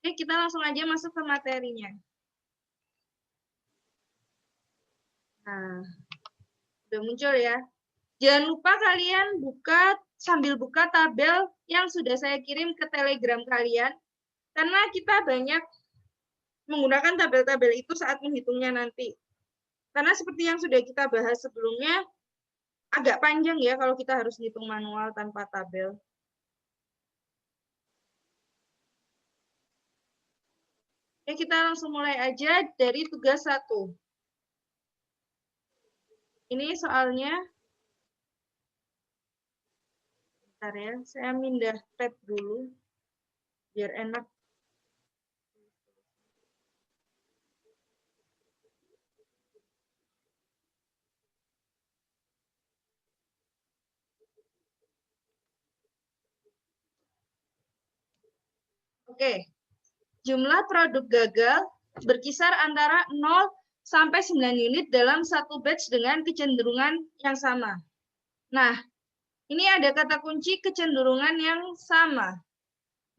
Oke, kita langsung aja masuk ke materinya. Nah, udah muncul ya. Jangan lupa kalian sambil buka tabel yang sudah saya kirim ke Telegram kalian, karena kita banyak menggunakan tabel-tabel itu saat menghitungnya nanti. Karena seperti yang sudah kita bahas sebelumnya, agak panjang ya kalau kita harus hitung manual tanpa tabel. Oke, kita langsung mulai aja dari tugas 1. Ini soalnya, bentar ya, saya pindah tab dulu, biar enak. Oke, jumlah produk gagal berkisar antara 0 sampai 9 unit dalam satu batch dengan kecenderungan yang sama. Nah, ini ada kata kunci kecenderungan yang sama.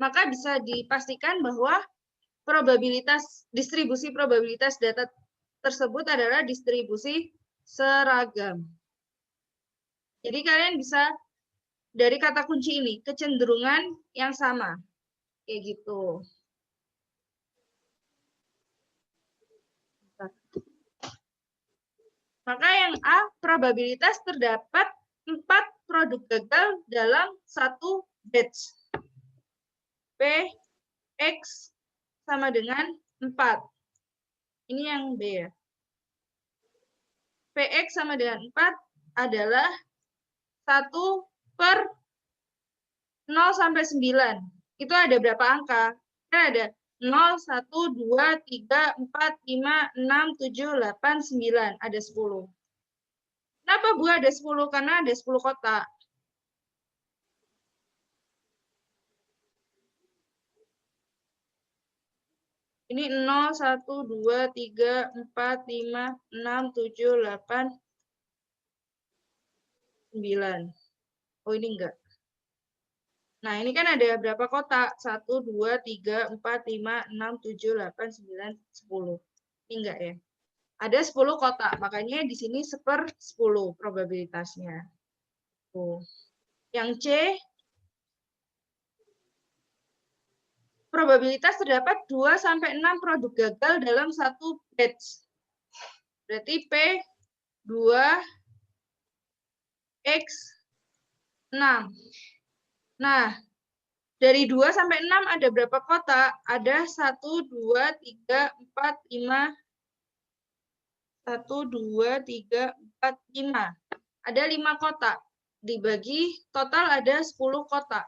Maka bisa dipastikan bahwa distribusi probabilitas data tersebut adalah distribusi seragam. Jadi kalian bisa dari kata kunci ini, kecenderungan yang sama. Kayak gitu. Maka yang A, probabilitas terdapat 4 produk gagal dalam satu batch. P, X sama dengan 4. Ini yang B ya. PX sama dengan 4 adalah 1 per 0 sampai 9. Itu ada berapa angka? Ada 0, 1, 2, 3, 4, 5, 6, 7, 8, 9. Ada 10. Kenapa Bu ada 10? Karena ada 10 kotak. Ini 0, 1, 2, 3, 4, 5, 6, 7, 8, 9. Oh, ini enggak. Nah, ini kan ada berapa kotak? 1, 2, 3, 4, 5, 6, 7, 8, 9, 10. Ini enggak ya? Ada 10 kotak, makanya di sini 1/10 probabilitasnya. Tuh. Yang C, probabilitas terdapat 2 sampai 6 produk gagal dalam satu batch. Berarti P 2 X 6. Nah, dari 2 sampai 6 ada berapa kotak? Ada 1, 2, 3, 4, 5. 1, 2, 3, 4, 5. Ada 5 kotak. Dibagi total ada 10 kotak.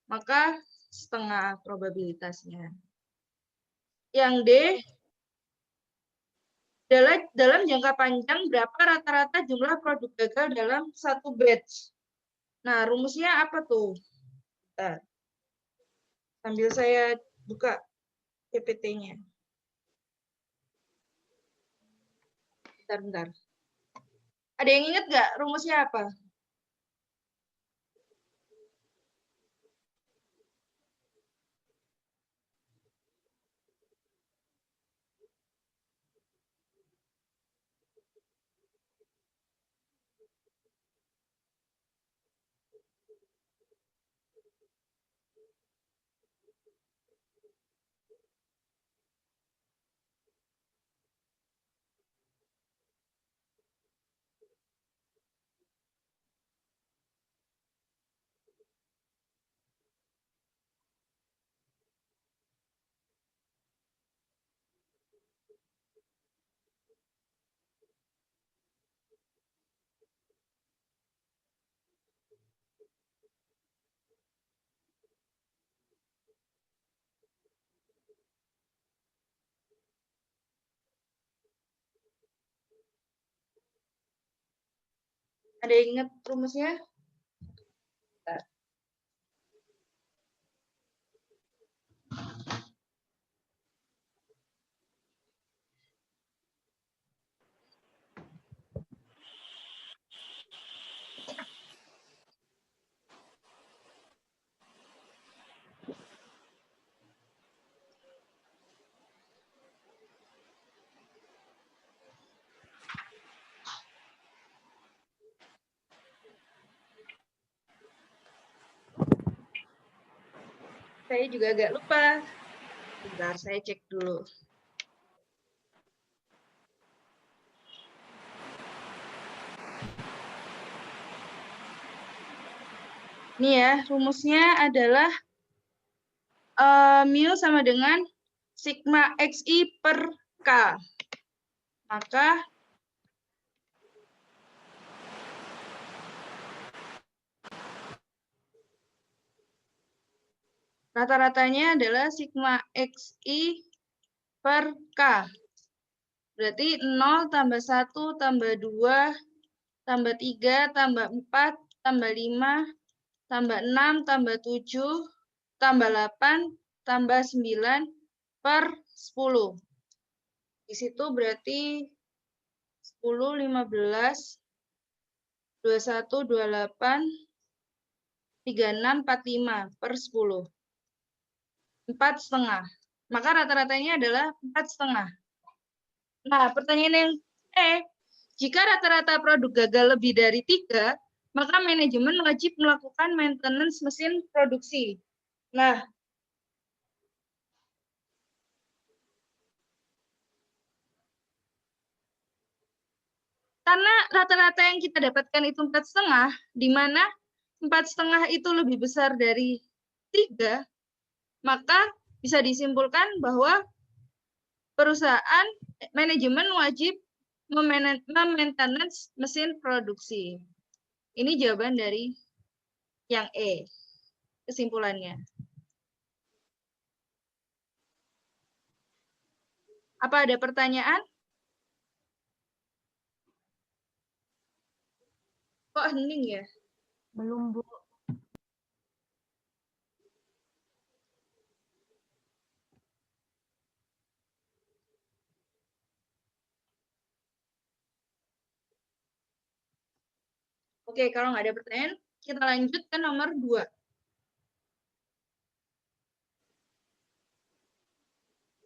Maka setengah probabilitasnya. Yang D, dalam jangka panjang berapa rata-rata jumlah produk gagal dalam satu batch. Nah, rumusnya apa tuh? Bentar. Sambil saya buka PPT-nya. Bentar. Ada yang ingat nggak rumusnya apa? Ada yang ingat rumusnya? Bentar. Saya juga agak lupa. Bentar, saya cek dulu. Ini ya, rumusnya adalah mu sama dengan sigma xi per K. Maka rata-ratanya adalah sigma xi per K. Berarti 0 tambah 1 tambah 2 tambah 3 tambah 4 tambah 5 tambah 6 tambah 7 tambah 8 tambah 9 per 10. Di situ berarti 10, 15, 21, 28, 36, 45 per 10. 4,5. Maka rata-ratanya adalah 4,5. Nah, pertanyaan yang jika rata-rata produk gagal lebih dari 3, maka manajemen wajib melakukan maintenance mesin produksi. Nah, karena rata-rata yang kita dapatkan itu 4,5, di mana 4,5 itu lebih besar dari 3, maka bisa disimpulkan bahwa perusahaan manajemen wajib memaintenance mesin produksi. Ini jawaban dari yang E, kesimpulannya. Apa ada pertanyaan? Kok hening ya? Belum, Bu. Oke, kalau nggak ada pertanyaan, kita lanjut ke nomor 2.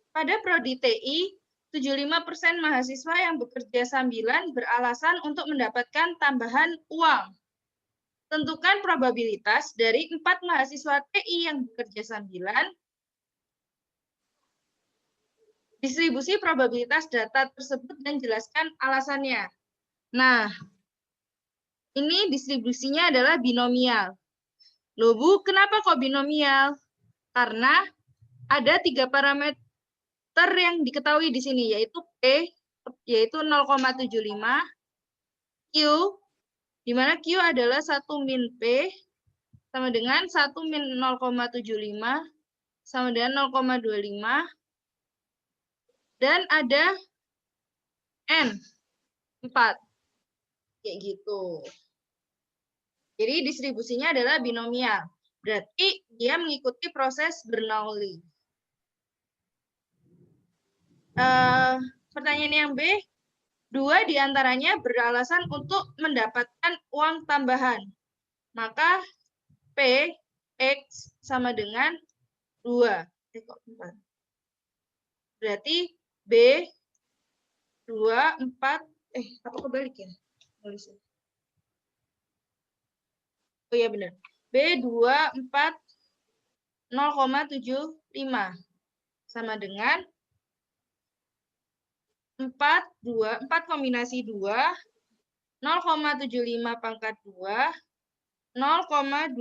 Pada Prodi TI, 75% mahasiswa yang bekerja sambilan beralasan untuk mendapatkan tambahan uang. Tentukan probabilitas dari 4 mahasiswa TI yang bekerja sambilan. Distribusi probabilitas data tersebut dan jelaskan alasannya. Nah, ini distribusinya adalah binomial. Loh Bu, kenapa kok binomial? Karena ada 3 parameter yang diketahui di sini, yaitu P, yaitu 0,75, Q, di mana Q adalah 1 min P, sama dengan 1 min 0,75, sama dengan 0,25, dan ada N, 4. Kayak gitu. Jadi distribusinya adalah binomial. Berarti dia mengikuti proses Bernoulli. Pertanyaan yang B, 2 diantaranya beralasan untuk mendapatkan uang tambahan. Maka P, X sama dengan 2. Berarti B, 2, 4, apa kebalik ya? Nulisnya. Oh iya benar. B2, 4, 0,75. Sama dengan 4 kombinasi 2, 0,75 pangkat 2, 0,25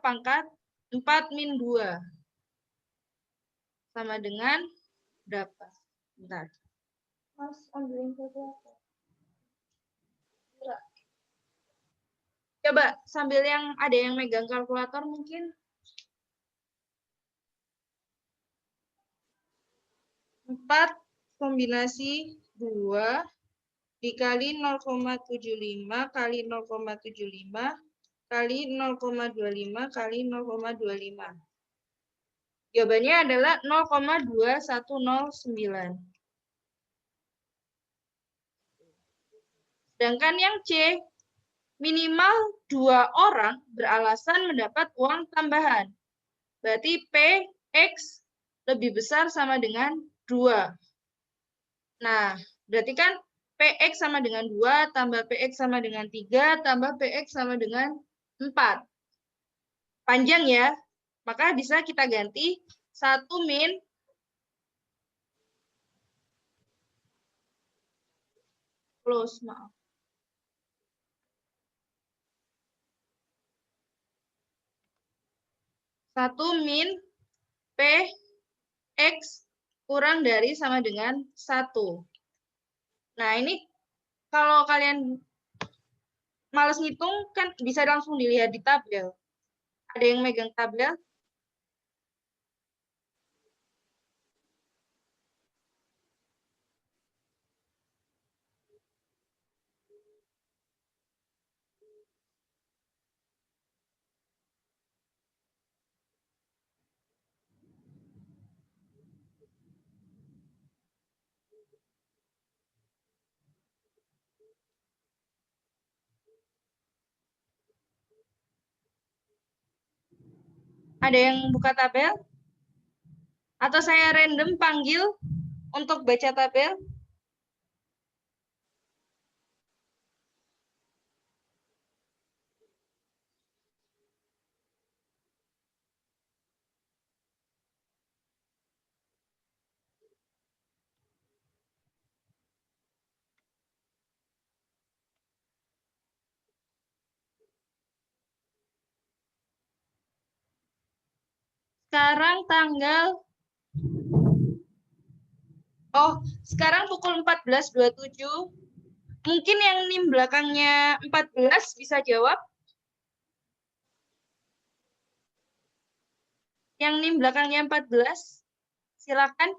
pangkat 4 min 2. Sama dengan berapa? Bentar. Mas, ambilin foto apa? Coba sambil yang ada yang megang kalkulator mungkin. 4 kombinasi 2 dikali 0,75 kali 0,75 kali 0,25 kali 0,25. Jawabannya adalah 0,2109. Sedangkan yang C, minimal 2 orang beralasan mendapat uang tambahan. Berarti P, X lebih besar sama dengan 2. Nah, berarti kan PX sama dengan 2, tambah PX sama dengan 3, tambah PX sama dengan 4. Panjang ya. Maka bisa kita ganti 1 min close, maaf. 1 min P X kurang dari sama dengan 1. Nah, ini kalau kalian males ngitung, kan bisa langsung dilihat di tabel. Ada yang megang tabel? Ada yang buka tabel? Atau saya random panggil untuk baca tabel? Sekarang sekarang pukul 14.27. Mungkin yang NIM belakangnya 14 bisa jawab. Yang NIM belakangnya 14, silakan.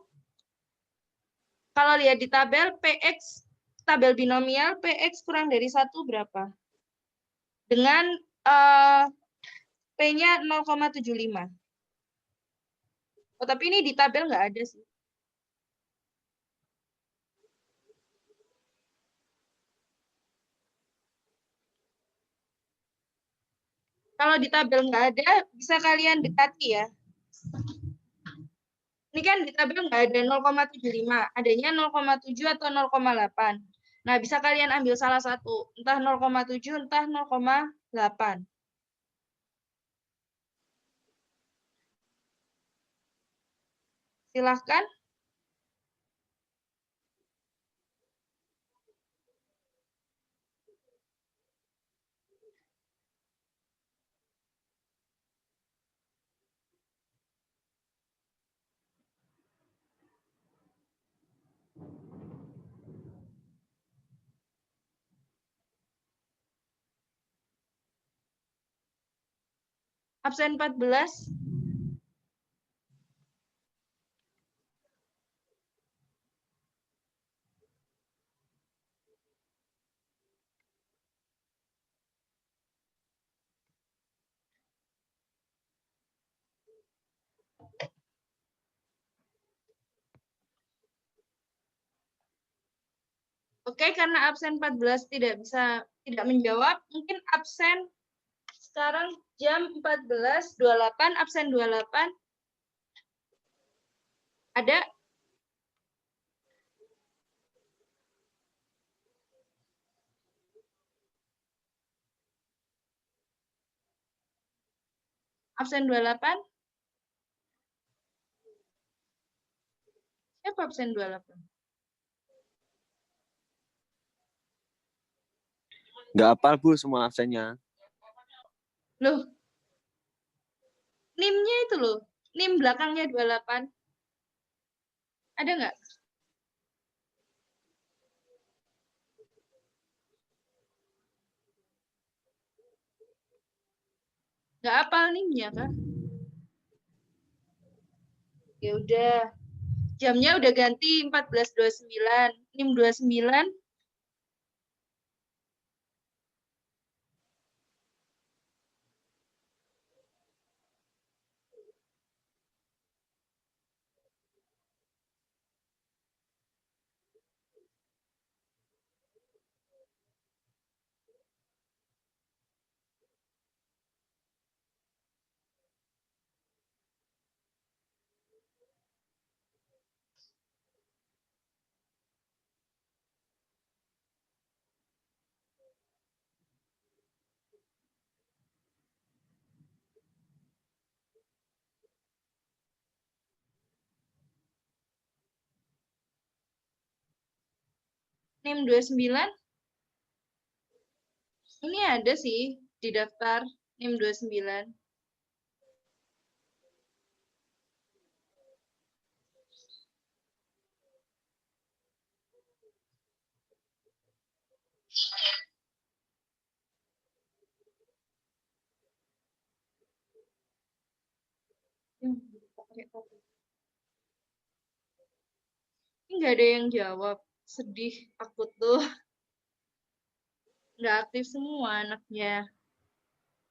Kalau lihat di tabel, PX, tabel binomial, PX kurang dari 1 berapa? Dengan P-nya 0,75. Oh, tapi ini di tabel nggak ada sih. Kalau di tabel nggak ada, bisa kalian dekati ya. Ini kan di tabel nggak ada 0,75, adanya 0,7 atau 0,8. Nah, bisa kalian ambil salah satu, entah 0,7, entah 0,8. Silahkan. Absen 14. Oke, karena absen 14 tidak menjawab, mungkin absen sekarang jam 14.28, absen 28. Ada? Absen 28? Siapa absen 28? Nggak hafal, Bu, semua absennya. Loh, NIM-nya itu loh. NIM belakangnya 28. Ada nggak? Nggak hafal NIM-nya kah? Ya udah. Jamnya udah ganti 14.29. NIM 29. NIM 29? Ini ada sih di daftar NIM 29. Ini nggak ada yang jawab. Sedih aku tuh. Nggak aktif semua anaknya.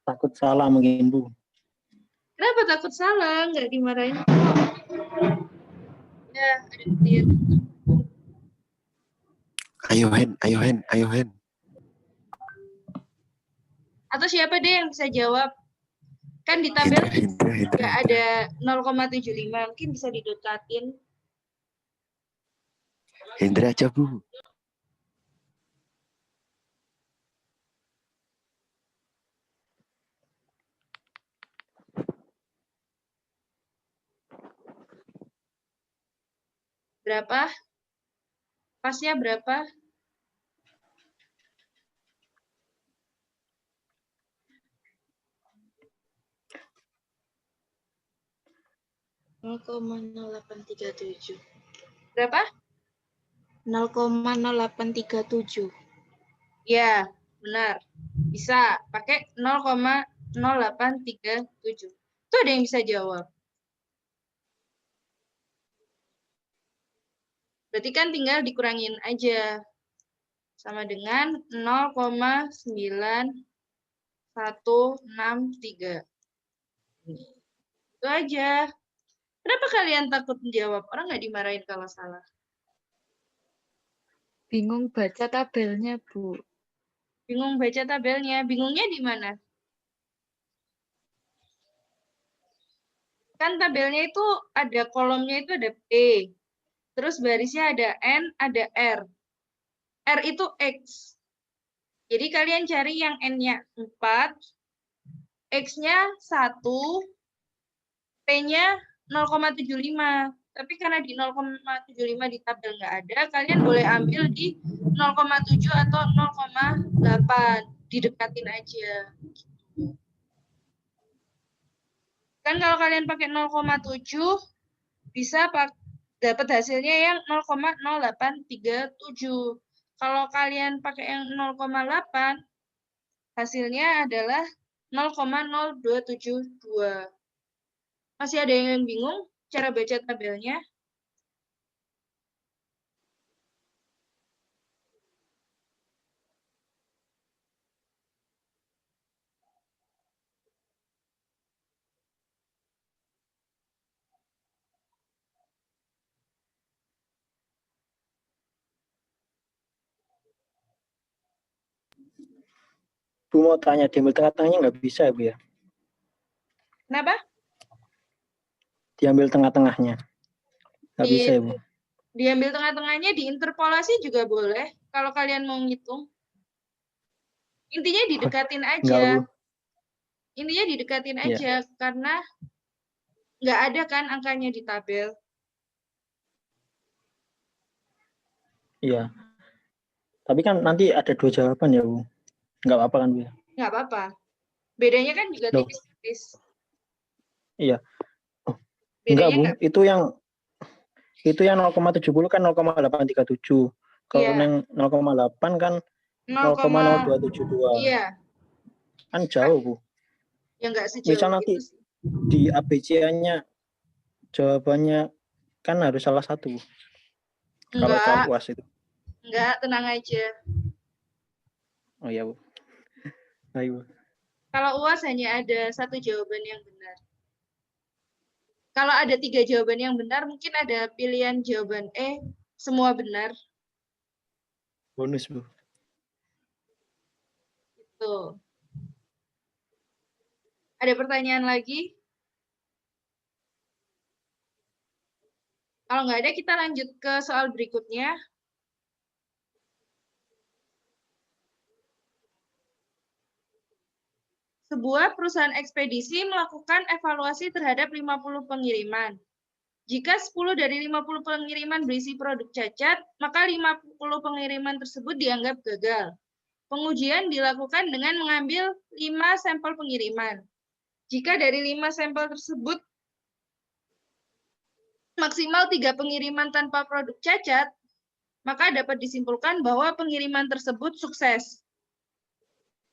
Takut salah mungkin, Bu. Kenapa takut salah? Nggak dimarahin. Ya, ada petir. Ayo Hen, ayo Hen, ayo Hen. Atau siapa deh yang bisa jawab? Kan di tabel nggak ada 0,75. Mungkin bisa didekatin. Hendra aja Bu. Berapa? Pasnya berapa? Berapa? 0,0837. Ya, benar. Bisa pakai 0,0837. Itu ada yang bisa jawab. Berarti kan tinggal dikurangin aja. Sama dengan 0,9163. Itu aja. Kenapa kalian takut menjawab? Orang nggak dimarahin kalau salah. Bingung baca tabelnya, Bu. Bingung baca tabelnya. Bingungnya di mana? Kan tabelnya itu ada kolomnya itu ada P. Terus barisnya ada N, ada R. R itu X. Jadi kalian cari yang N-nya 4, X-nya 1, P-nya 0,75. Tapi karena di 0,75 di tabel nggak ada, kalian boleh ambil di 0,7 atau 0,8. Didekatin aja. Kan kalau kalian pakai 0,7, bisa dapat hasilnya yang 0,0837. Kalau kalian pakai yang 0,8, hasilnya adalah 0,0272. Masih ada yang bingung cara baca tabelnya? Bu mau tanya, diambil tengah-tengahnya nggak bisa ya, Bu ya? Kenapa? Diambil tengah-tengahnya. Nggak Di- bisa ya, Bu? Diambil tengah-tengahnya, diinterpolasi juga boleh kalau kalian mau ngitung. Intinya didekatin Nggak, aja. Bu. Intinya didekatin Iya. aja karena nggak ada kan angkanya di tabel. Iya. Tapi kan nanti ada 2 jawaban ya, Bu. Nggak apa-apa kan, Bu? Nggak apa-apa. Bedanya kan juga Loh. tipis-tipis. Iya. Oh, enggak, Bedanya Bu. nggak? Itu yang 0,70 kan 0,837. Kalau Iya. yang 0,8 kan 0,0272. Iya, Kan jauh, Bu. ya nggak sejauh Misal nanti itu sih. di ABC-nya jawabannya kan harus salah satu, Bu. Kalau soal UAS itu. Enggak, tenang aja. Oh iya, Bu. Ayo. Kalau UAS hanya ada satu jawaban yang benar. Kalau ada 3 jawaban yang benar, mungkin ada pilihan jawaban E, semua benar. Bonus, Bu. Itu. Ada pertanyaan lagi? Kalau nggak ada, kita lanjut ke soal berikutnya. Sebuah perusahaan ekspedisi melakukan evaluasi terhadap 50 pengiriman. Jika 10 dari 50 pengiriman berisi produk cacat, maka 50 pengiriman tersebut dianggap gagal. Pengujian dilakukan dengan mengambil 5 sampel pengiriman. Jika dari 5 sampel tersebut maksimal 3 pengiriman tanpa produk cacat, maka dapat disimpulkan bahwa pengiriman tersebut sukses.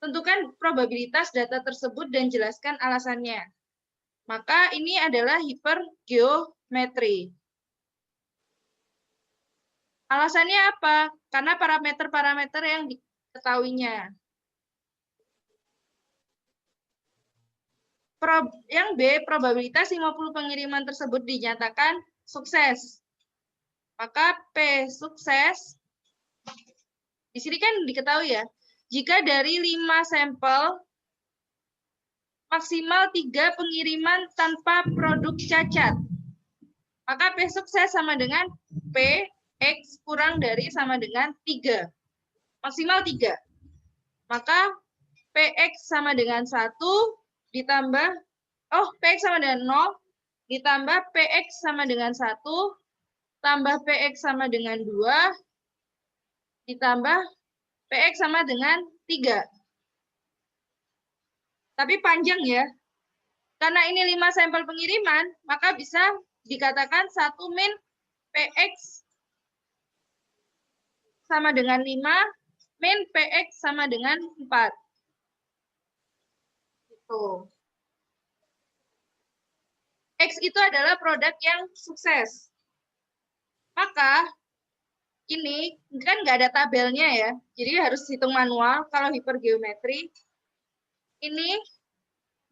Tentukan probabilitas data tersebut dan jelaskan alasannya. Maka ini adalah hipergeometri. Alasannya apa? Karena parameter-parameter yang diketahuinya. Yang B, probabilitas 50 pengiriman tersebut dinyatakan sukses. Maka P sukses, di sini kan diketahui ya, jika dari 5 sampel, maksimal 3 pengiriman tanpa produk cacat. Maka P sukses sama dengan P, X kurang dari sama dengan 3. Maksimal 3. Maka PX sama dengan 1 ditambah, PX sama dengan 0, ditambah PX sama dengan 1, tambah PX sama dengan 2, ditambah PX sama dengan 3. Tapi panjang ya. Karena ini 5 sampel pengiriman, maka bisa dikatakan 1 min PX sama dengan 5, min PX sama dengan 4. Gitu. X itu adalah produk yang sukses. Maka ini kan nggak ada tabelnya ya, jadi harus hitung manual kalau hipergeometri. Ini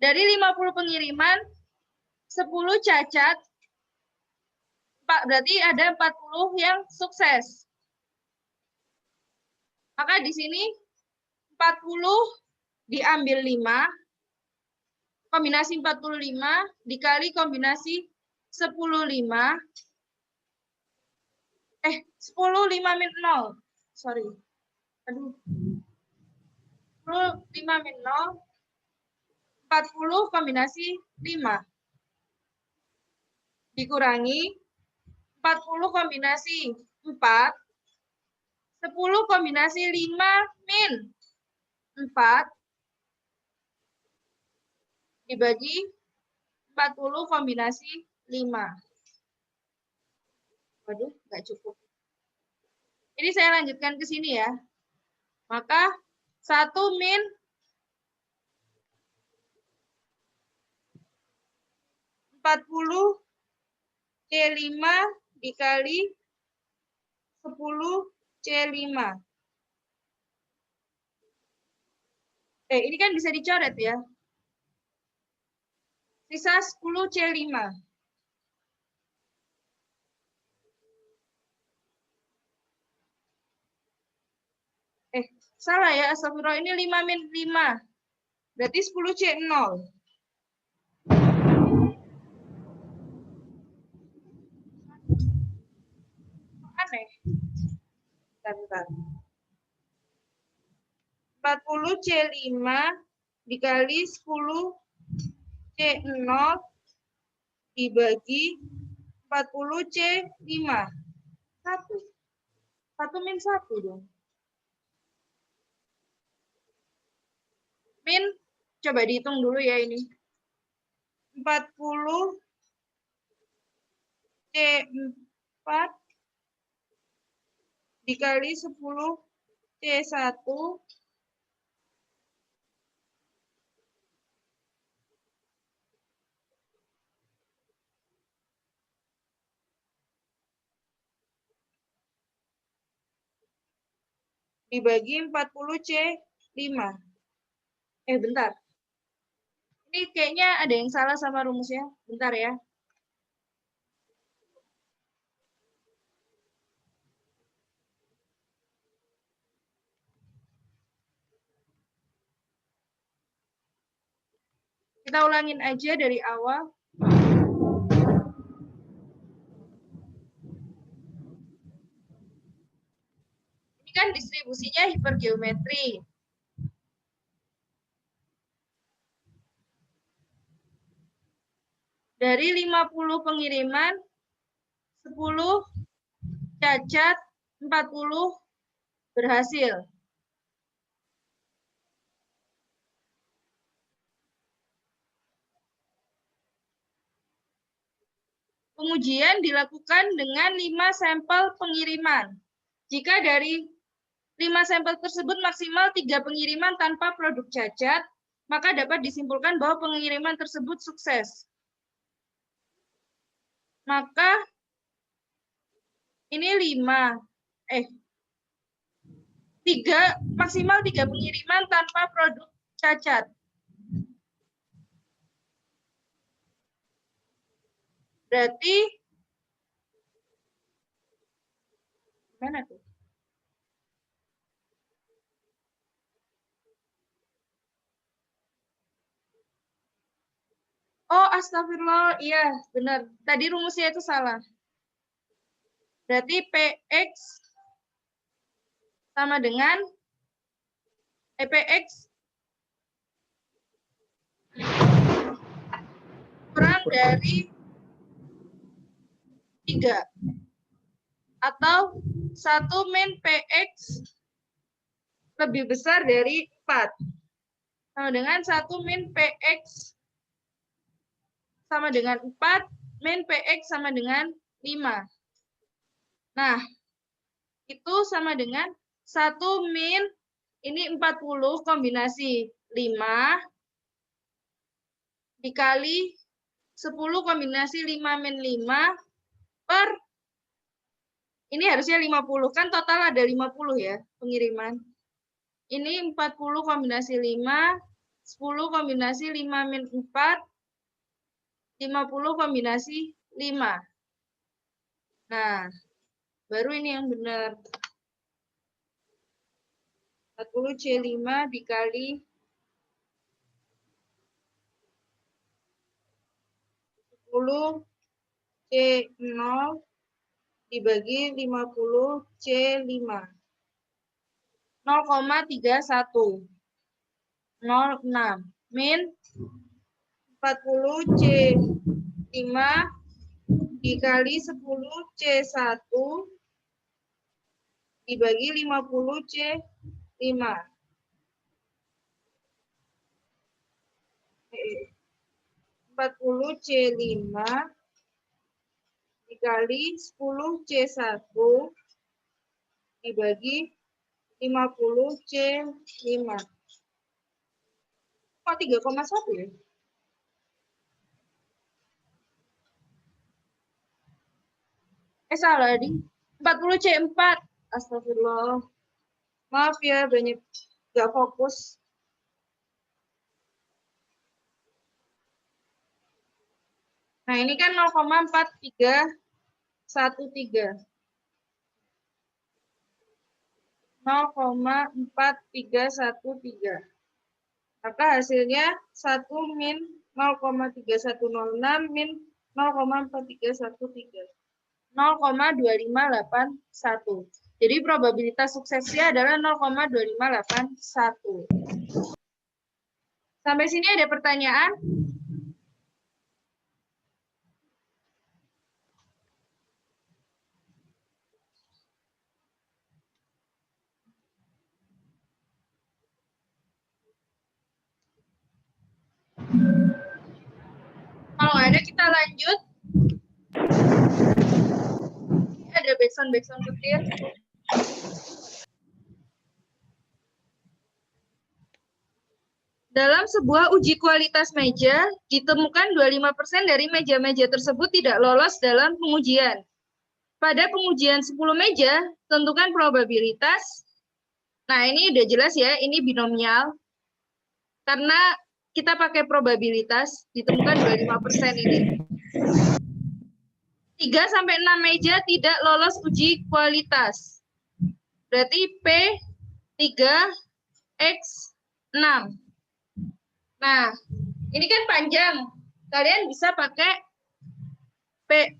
dari 50 pengiriman, 10 cacat, berarti ada 40 yang sukses. Maka di sini 40 diambil 5, kombinasi 45 dikali kombinasi 10, 5. 10, 5 min 0. Sorry. Aduh. 10, 5 min 0. 40 kombinasi 5. Dikurangi 40 kombinasi 4. 10 kombinasi 5 min 4. Dibagi 40 kombinasi 5. Waduh, nggak cukup. Jadi saya lanjutkan ke sini ya. Maka 1 min 40 C5 dikali 10 C5. Ini kan bisa dicoret ya. Sisa 10 C5. Salah ya, astagfirullah, ini 5 min 5. Berarti 10 C0. Aneh. Bentar. 40 C5 dikali 10 C0 dibagi 40 C5. 1. 1 min 1 dong. Min, coba dihitung dulu ya ini. 40 C4 dikali 10 C1 dibagi 40 C5. Bentar. Ini kayaknya ada yang salah sama rumusnya. Bentar ya. Kita ulangin aja dari awal. Ini kan distribusinya hipergeometri. Dari 50 pengiriman, 10 cacat, 40 berhasil. Pengujian dilakukan dengan 5 sampel pengiriman. Jika dari 5 sampel tersebut maksimal 3 pengiriman tanpa produk cacat, maka dapat disimpulkan bahwa pengiriman tersebut sukses. Maka ini 3 maksimal 3 pengiriman tanpa produk cacat. Berarti mana tuh? Oh, astagfirullah. Iya, benar. Tadi rumusnya itu salah. Berarti PX sama dengan PX kurang dari 3. Atau 1 min PX lebih besar dari 4. Sama dengan 1 min PX sama dengan 4, min PX sama dengan 5. Nah, itu sama dengan 1 min, ini 40 kombinasi 5, dikali 10 kombinasi 5 min 5, per, ini harusnya 50, kan total ada 50 ya, pengiriman. Ini 40 kombinasi 5, 10 kombinasi 5 min 4, 50 kombinasi 5. Nah, baru ini yang benar. 40C5 dikali 10C0 dibagi 50C5. 0,31. 06. Min 40C5 dikali 10C1 dibagi 50C5. 40C5 dikali 10C1 dibagi 50C5. Kok 3,1 ya? Salah, di 40C4. Astagfirullah. Maaf ya, banyak gak fokus. Nah, ini kan 0,4313. 0,4313. Maka hasilnya 1 min 0,3106 min 0,4313. 0,2581. Jadi probabilitas suksesnya adalah 0,2581. Sampai sini ada pertanyaan? Kalau ada kita lanjut. Ada backsound petir. Dalam sebuah uji kualitas meja, ditemukan 25% dari meja-meja tersebut tidak lolos dalam pengujian. Pada pengujian 10 meja, tentukan probabilitas. Nah, ini udah jelas ya, ini binomial. Karena kita pakai probabilitas, ditemukan 25% ini. 3-6 meja tidak lolos uji kualitas. Berarti P3X6. Nah, ini kan panjang. Kalian bisa pakai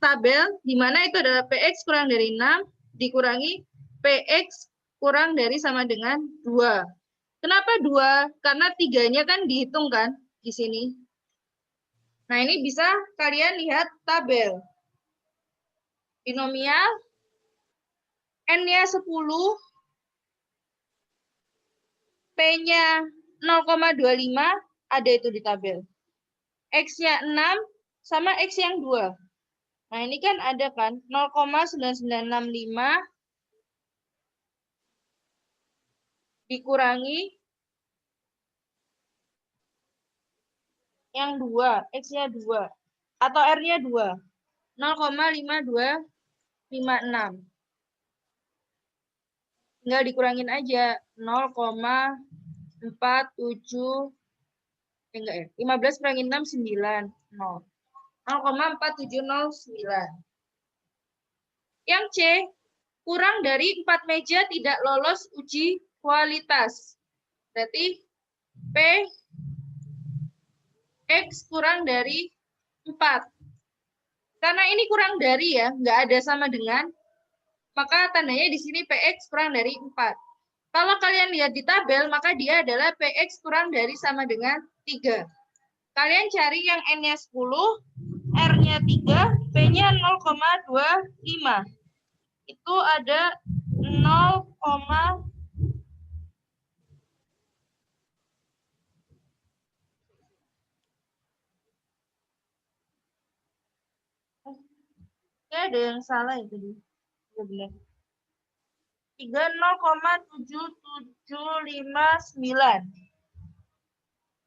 tabel, di mana itu adalah PX kurang dari 6, dikurangi PX kurang dari sama dengan 2. Kenapa 2? Karena 3-nya kan dihitung kan di sini. Nah, ini bisa kalian lihat tabel. binomial, N-nya 10, P-nya 0,25, ada itu di tabel. X-nya 6, sama X yang 2. Nah, ini kan ada kan, 0,9965 dikurangi yang 2, X-nya 2, atau R-nya 2, 0,5256. Tinggal dikurangin aja, 0,47, enggak ya, 15 kurangin 6, 9, 0. 0,4709. Yang C, kurang dari 4 meja tidak lolos uji kualitas. Berarti P X kurang dari 4. Karena ini kurang dari ya, nggak ada sama dengan, maka tandanya di sini PX kurang dari 4. Kalau kalian lihat di tabel, maka dia adalah PX kurang dari sama dengan 3. Kalian cari yang N-nya 10, R-nya 3, P-nya 0,25. Itu ada 0, ada yang salah itu tadi. Benar. 0,7759.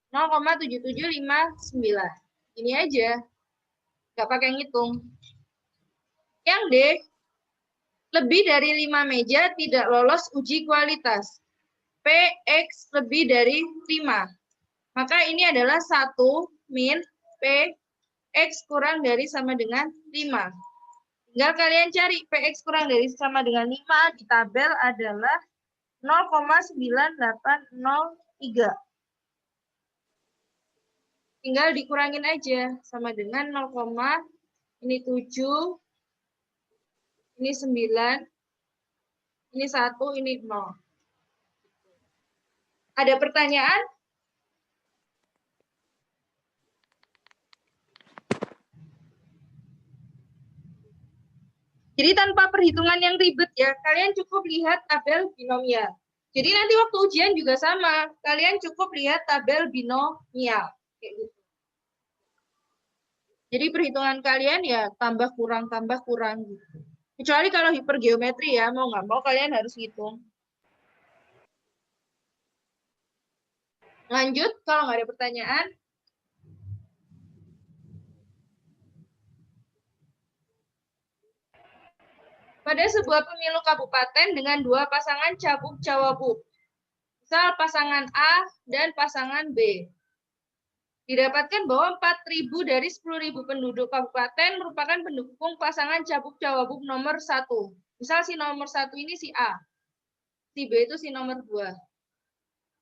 0,7759. Ini aja. Nggak pakai ngitung. Yang D, lebih dari 5 meja tidak lolos uji kualitas. PX lebih dari 5. Maka ini adalah 1 min PX kurang dari sama dengan 5. Tinggal kalian cari PX kurang dari sama dengan 5 di tabel adalah 0,9803. Tinggal dikurangin aja sama dengan 0, ini 7, ini 9, ini 1, ini 0. Ada pertanyaan? Jadi tanpa perhitungan yang ribet ya, kalian cukup lihat tabel binomial. Jadi nanti waktu ujian juga sama, kalian cukup lihat tabel binomial. Kayak gitu. Jadi perhitungan kalian ya tambah kurang gitu. Kecuali kalau hipergeometri ya, mau nggak mau kalian harus hitung. Lanjut, kalau nggak ada pertanyaan. Pada sebuah pemilu kabupaten dengan 2 pasangan cabuk-cawabuk, misal pasangan A dan pasangan B, didapatkan bahwa 4.000 dari 10.000 penduduk kabupaten merupakan pendukung pasangan cabuk-cawabuk nomor 1. Misal si nomor 1 ini si A, si B itu si nomor 2.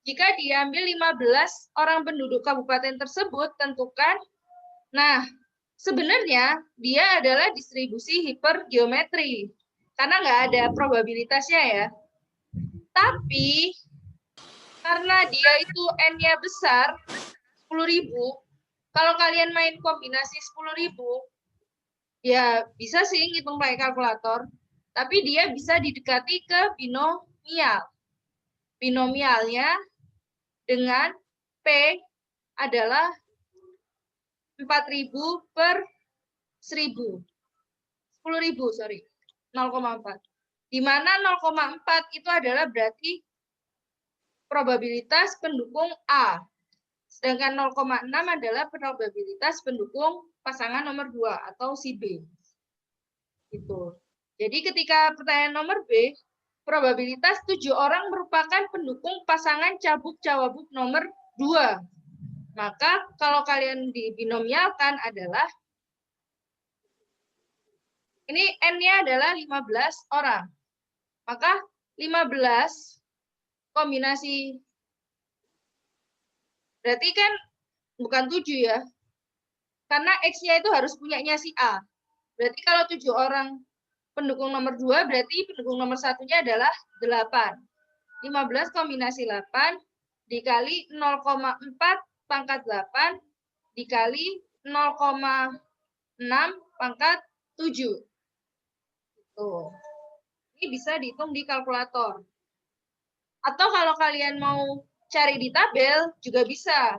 Jika diambil 15 orang penduduk kabupaten tersebut, tentukan. Nah, sebenarnya dia adalah distribusi hipergeometri. Karena nggak ada probabilitasnya ya. Tapi, karena dia itu N-nya besar, 10.000, kalau kalian main kombinasi 10.000, ya bisa sih ngitung pakai kalkulator, tapi dia bisa didekati ke binomial. Binomialnya dengan P adalah 4.000 per 1.000. 10.000, sorry. 0,4. Di mana 0,4 itu adalah berarti probabilitas pendukung A. Sedangkan 0,6 adalah probabilitas pendukung pasangan nomor 2 atau si B. Gitu. Jadi ketika pertanyaan nomor B, probabilitas 7 orang merupakan pendukung pasangan cabuk-cawabuk nomor 2. Maka kalau kalian dibinomialkan adalah, ini N-nya adalah 15 orang. Maka 15 kombinasi, berarti kan bukan 7 ya. Karena X-nya itu harus punyanya si A. Berarti kalau 7 orang pendukung nomor 2, berarti pendukung nomor 1-nya adalah 8. 15 kombinasi 8 dikali 0,4 pangkat 8 dikali 0,6 pangkat 7. Tuh. Ini bisa dihitung di kalkulator. Atau kalau kalian mau cari di tabel, juga bisa.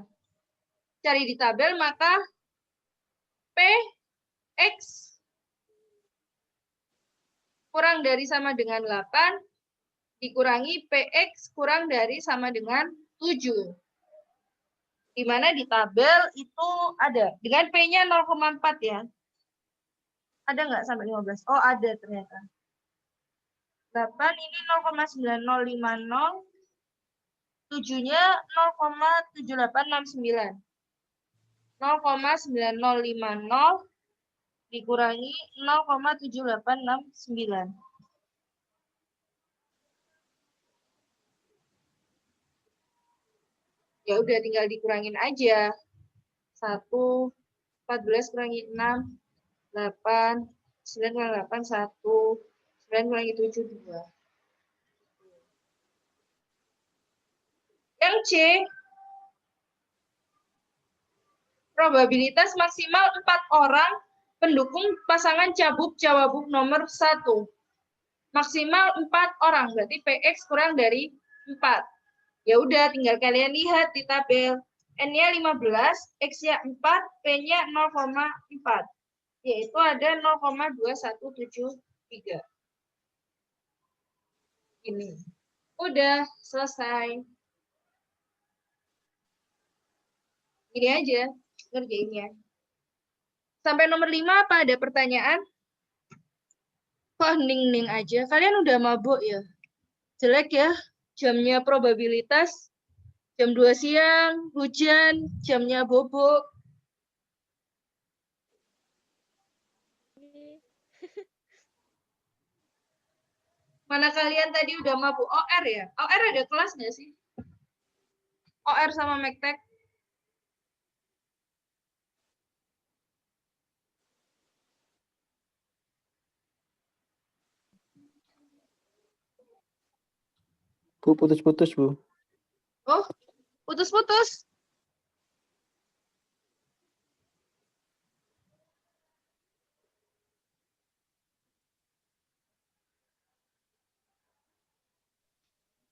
Cari di tabel, maka PX kurang dari sama dengan 8, dikurangi PX kurang dari sama dengan 7. Di mana di tabel itu ada. Dengan P-nya 0,4 ya. Ada nggak sampai 15? Oh, ada ternyata. 8 ini 0,9050. 7-nya 0,7869. 0,9050 dikurangi 0,7869. Ya udah tinggal dikurangin aja. 1, 14 kurangi 6, 8, 9 kurangi 8, 1, 9 kurangi 7, 2. Yang C, probabilitas maksimal 4 orang pendukung pasangan Cabub-Cawabub nomor 1. Maksimal 4 orang, berarti PX kurang dari 4. Ya udah, tinggal kalian lihat di tabel. N-nya 15, X-nya 4, P-nya 0,4. Yaitu ada 0,2173. Ini. Udah, selesai. Ini aja ngerjainnya. Sampai nomor 5 apa ada pertanyaan? Kok ning-ning aja? Kalian udah mabuk ya? Jelek ya? Jamnya probabilitas. Jam 2 siang, hujan, jamnya bobok. Mana kalian tadi udah mabuk? OR ya? OR ada kelas nggak sih? OR sama Mektek? Bu, putus-putus, Bu. Oh, putus-putus.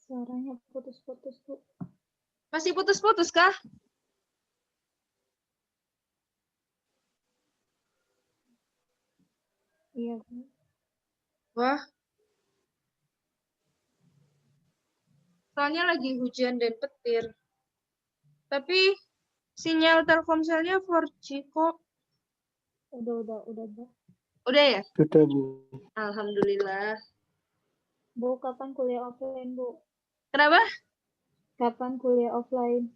Suaranya putus-putus, Bu. Masih putus-putus kah? Iya, Bu. Wah. Soalnya lagi hujan dan petir. Tapi sinyal Telkomselnya 4G kok. Udah, Bu. Udah ya? Sudah, Bu. Alhamdulillah. Bu, kapan kuliah offline, Bu? Kenapa? Kapan kuliah offline?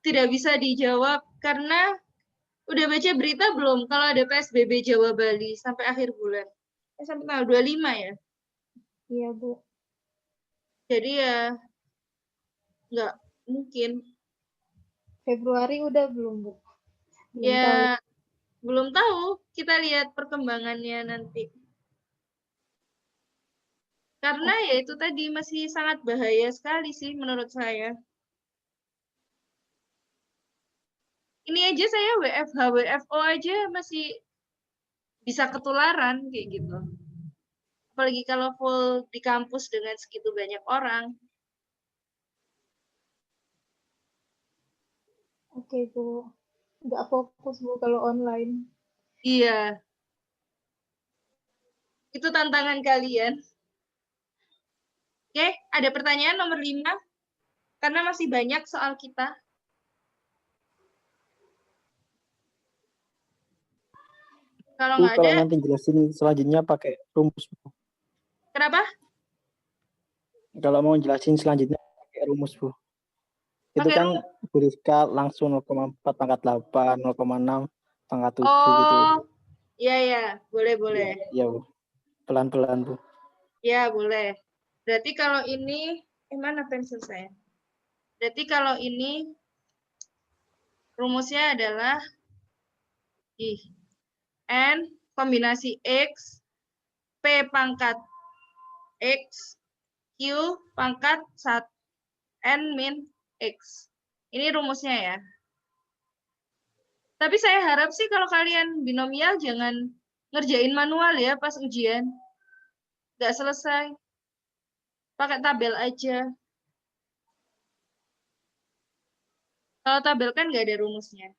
Tidak bisa dijawab karena udah baca berita belum kalau ada PSBB Jawa Bali sampai akhir bulan. Sampai tanggal 25 ya. Iya, Bu. Jadi ya nggak mungkin. Februari udah belum, Bu? Belum Ya tahu. belum tahu. Kita lihat perkembangannya nanti. Karena ya itu tadi masih sangat bahaya sekali sih menurut saya. Ini aja saya WFH, WFO aja masih bisa ketularan kayak gitu. Apalagi kalau full di kampus dengan segitu banyak orang. Oke, Bu. Nggak fokus, Bu, kalau online. Iya. Itu tantangan kalian. Oke, ada pertanyaan nomor 5? Karena masih banyak soal kita. Kalau Bu, nggak kalau ada, nanti jelasin selanjutnya pakai rumus, Bu. kenapa? Kalau mau jelasin selanjutnya pakai rumus, Bu. Itu Pakai kan rumus. beruska langsung 0,4 pangkat 8, 0,6 pangkat 7 gitu. Oh, iya ya, boleh. Iya, Bu. Pelan-pelan, Bu. Ya, boleh. Berarti kalau ini, mana pensil saya? Berarti kalau ini rumusnya adalah N kombinasi X, P pangkat X, Q pangkat 1, N min X. Ini rumusnya ya. Tapi saya harap sih kalau kalian binomial jangan ngerjain manual ya pas ujian. Nggak selesai. Pakai tabel aja. Kalau tabel kan nggak ada rumusnya.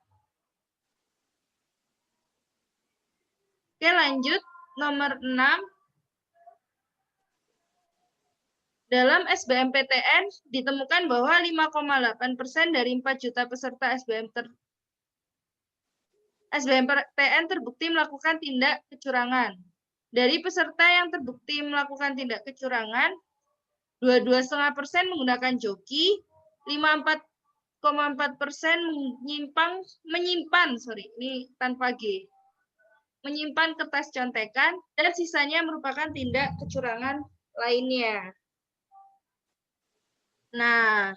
Oke, lanjut. Nomor 6. Dalam SBMPTN ditemukan bahwa 5,8% dari 4 juta peserta SBMPTN terbukti melakukan tindak kecurangan. Dari peserta yang terbukti melakukan tindak kecurangan, 22,5% menggunakan joki, 54,4% menyimpan kertas contekan, dan sisanya merupakan tindak kecurangan lainnya. Nah,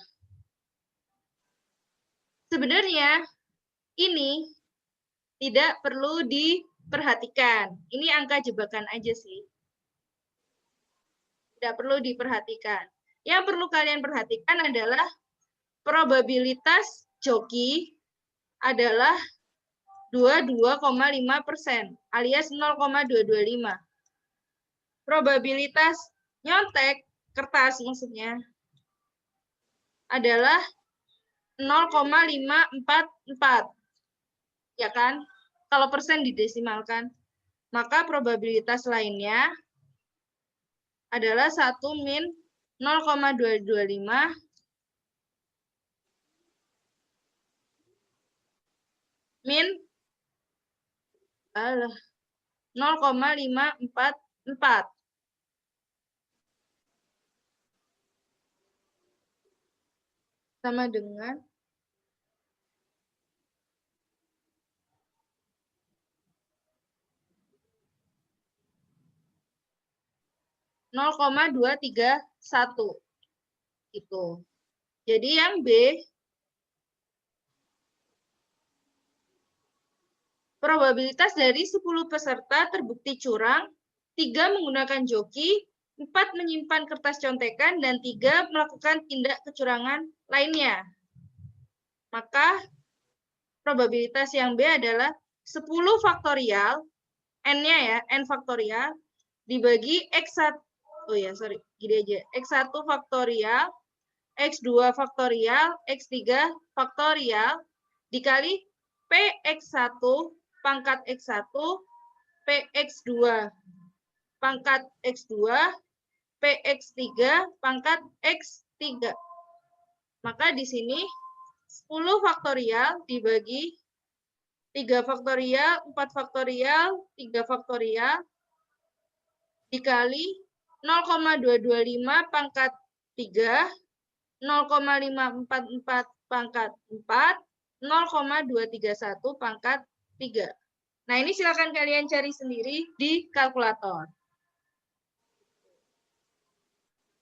sebenarnya ini tidak perlu diperhatikan. Ini angka jebakan aja sih. Tidak perlu diperhatikan. Yang perlu kalian perhatikan adalah probabilitas joki adalah 22,5% alias 0,225. Probabilitas nyontek kertas maksudnya adalah 0,544. Ya kan? Kalau persen didesimalkan, maka probabilitas lainnya adalah 1 min 0,225 min 0,544. Sama dengan 0,231. Gitu. Jadi yang B, probabilitas dari 10 peserta terbukti curang, 3 menggunakan joki, 4 menyimpan kertas contekan, dan 3 melakukan tindak kecurangan lainnya. Maka probabilitas yang B adalah 10 faktorial, N-nya ya, N faktorial, dibagi X1, X1 faktorial, X2 faktorial, X3 faktorial, dikali PX1 pangkat X1, PX2 pangkat X2, PX3 pangkat X3. Maka di sini 10 faktorial dibagi 3 faktorial, 4 faktorial, 3 faktorial, dikali 0,225 pangkat 3, 0,544 pangkat 4, 0,231 pangkat 3. Nah, ini silakan kalian cari sendiri di kalkulator.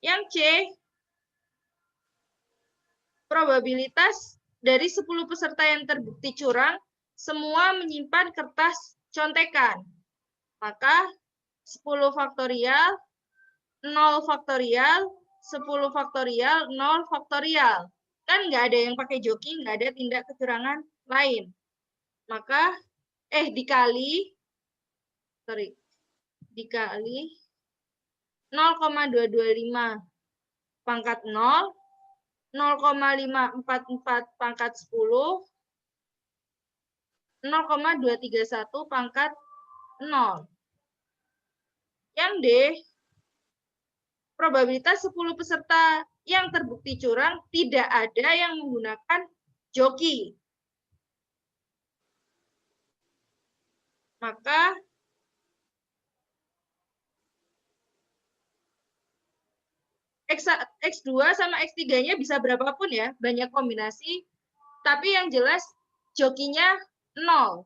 Yang C, probabilitas dari 10 peserta yang terbukti curang, semua menyimpan kertas contekan. Maka 10 faktorial, 0 faktorial, 10 faktorial, 0 faktorial. Kan nggak ada yang pakai joki, nggak ada tindak kecurangan lain. Maka, dikali 0,225 pangkat 0, 0,544 pangkat 10, 0,231 pangkat 0. Yang D, probabilitas 10 peserta yang terbukti curang tidak ada yang menggunakan joki. Maka X2 sama X3-nya bisa berapapun ya, banyak kombinasi. Tapi yang jelas jokinya 0.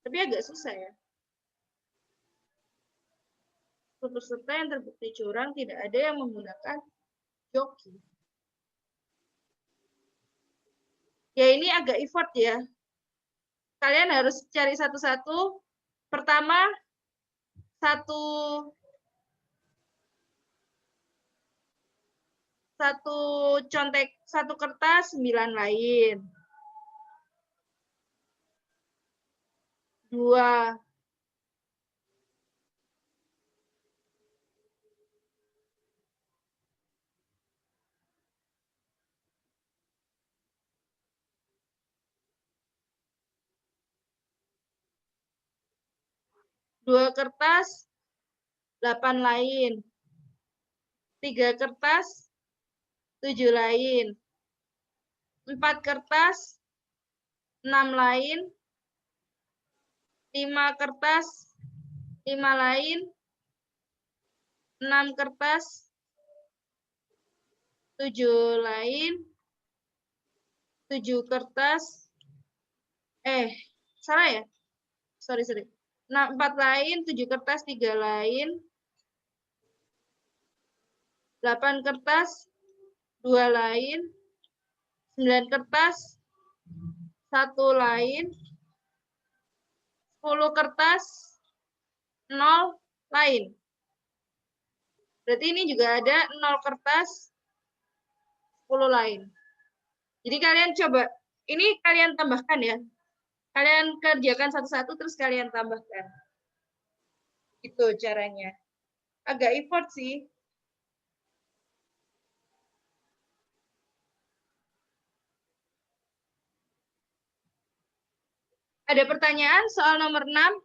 Tapi agak susah ya. Peserta yang terbukti curang tidak ada yang menggunakan joki. Ya ini agak effort ya. Kalian harus cari satu-satu. Pertama, satu contek, satu kertas 9 lain. 2 2 kertas, 8 lain. 3 kertas, 7 lain. 4 kertas, 6 lain. 5 kertas, 5 lain. 6 kertas, 7 lain. 7 kertas. Salah ya? Sorry. 4 lain, 7 kertas, 3 lain. 8 kertas, 2 lain. 9 kertas, 1 lain. 10 kertas, 0 lain. Berarti ini juga ada 0 kertas, 10 lain. Jadi kalian coba, ini kalian tambahkan ya. Kalian kerjakan satu-satu terus kalian tambahkan. Itu caranya. Agak effort sih. Ada pertanyaan soal nomor 6?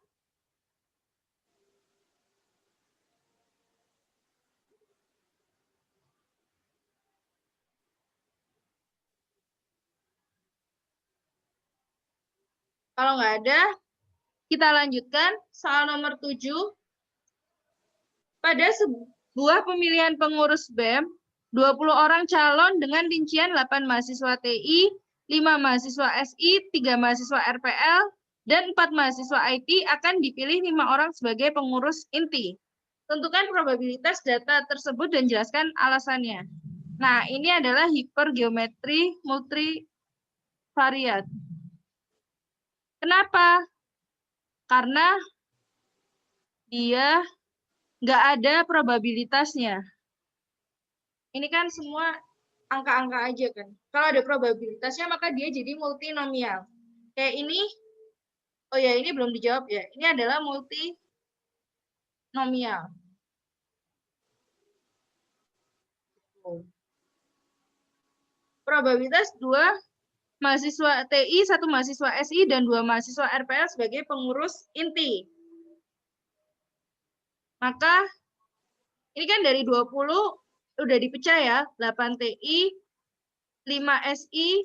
Kalau nggak ada, kita lanjutkan soal nomor 7. Pada sebuah pemilihan pengurus BEM, 20 orang calon dengan rincian 8 mahasiswa TI, 5 mahasiswa SI, 3 mahasiswa RPL, dan 4 mahasiswa IT akan dipilih 5 orang sebagai pengurus inti. Tentukan probabilitas data tersebut dan jelaskan alasannya. Nah, ini adalah hipergeometri multivariat. Kenapa? Karena dia nggak ada probabilitasnya. Ini kan semua angka-angka aja kan. Kalau ada probabilitasnya maka dia jadi multinomial. Kayak ini, oh ya ini belum dijawab ya. Ini adalah multinomial. Probabilitas 2 mahasiswa TI, 1 mahasiswa SI, dan 2 mahasiswa RPL sebagai pengurus inti. Maka ini kan dari 20 udah dipecah ya, 8 TI, 5 SI,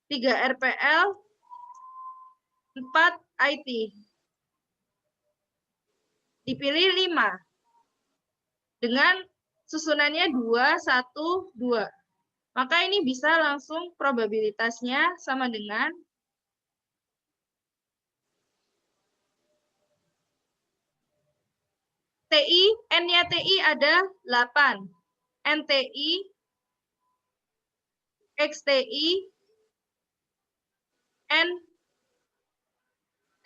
3 RPL, 4 IT. Dipilih 5. Dengan susunannya 2, 1, 2. Maka ini bisa langsung probabilitasnya sama dengan TI, N-nya TI ada 8. NTI, XTI, N,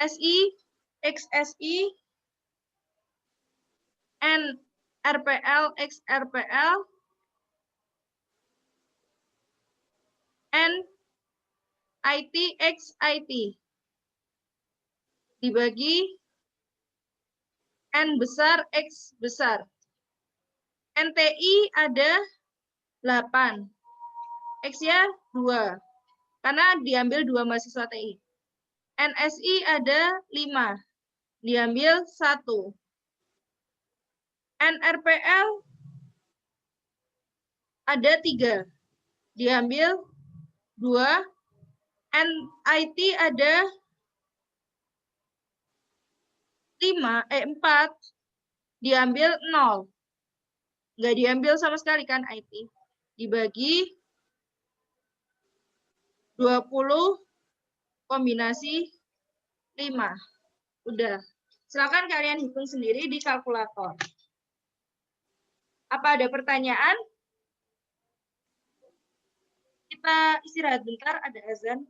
SI, XSI, N, RPL, XRPL, N, IT, XIT. Dibagi N besar, X besar. NTI ada 8. X-nya 2. Karena diambil 2 mahasiswa TI. NSI ada 5. Diambil 1. NRPL ada 3. Diambil 2. NIT ada 4. Diambil 0. Nggak diambil sama sekali kan IT. Dibagi 20 kombinasi 5. Udah. Silakan kalian hitung sendiri di kalkulator. Apa ada pertanyaan? Kita istirahat bentar, ada azan.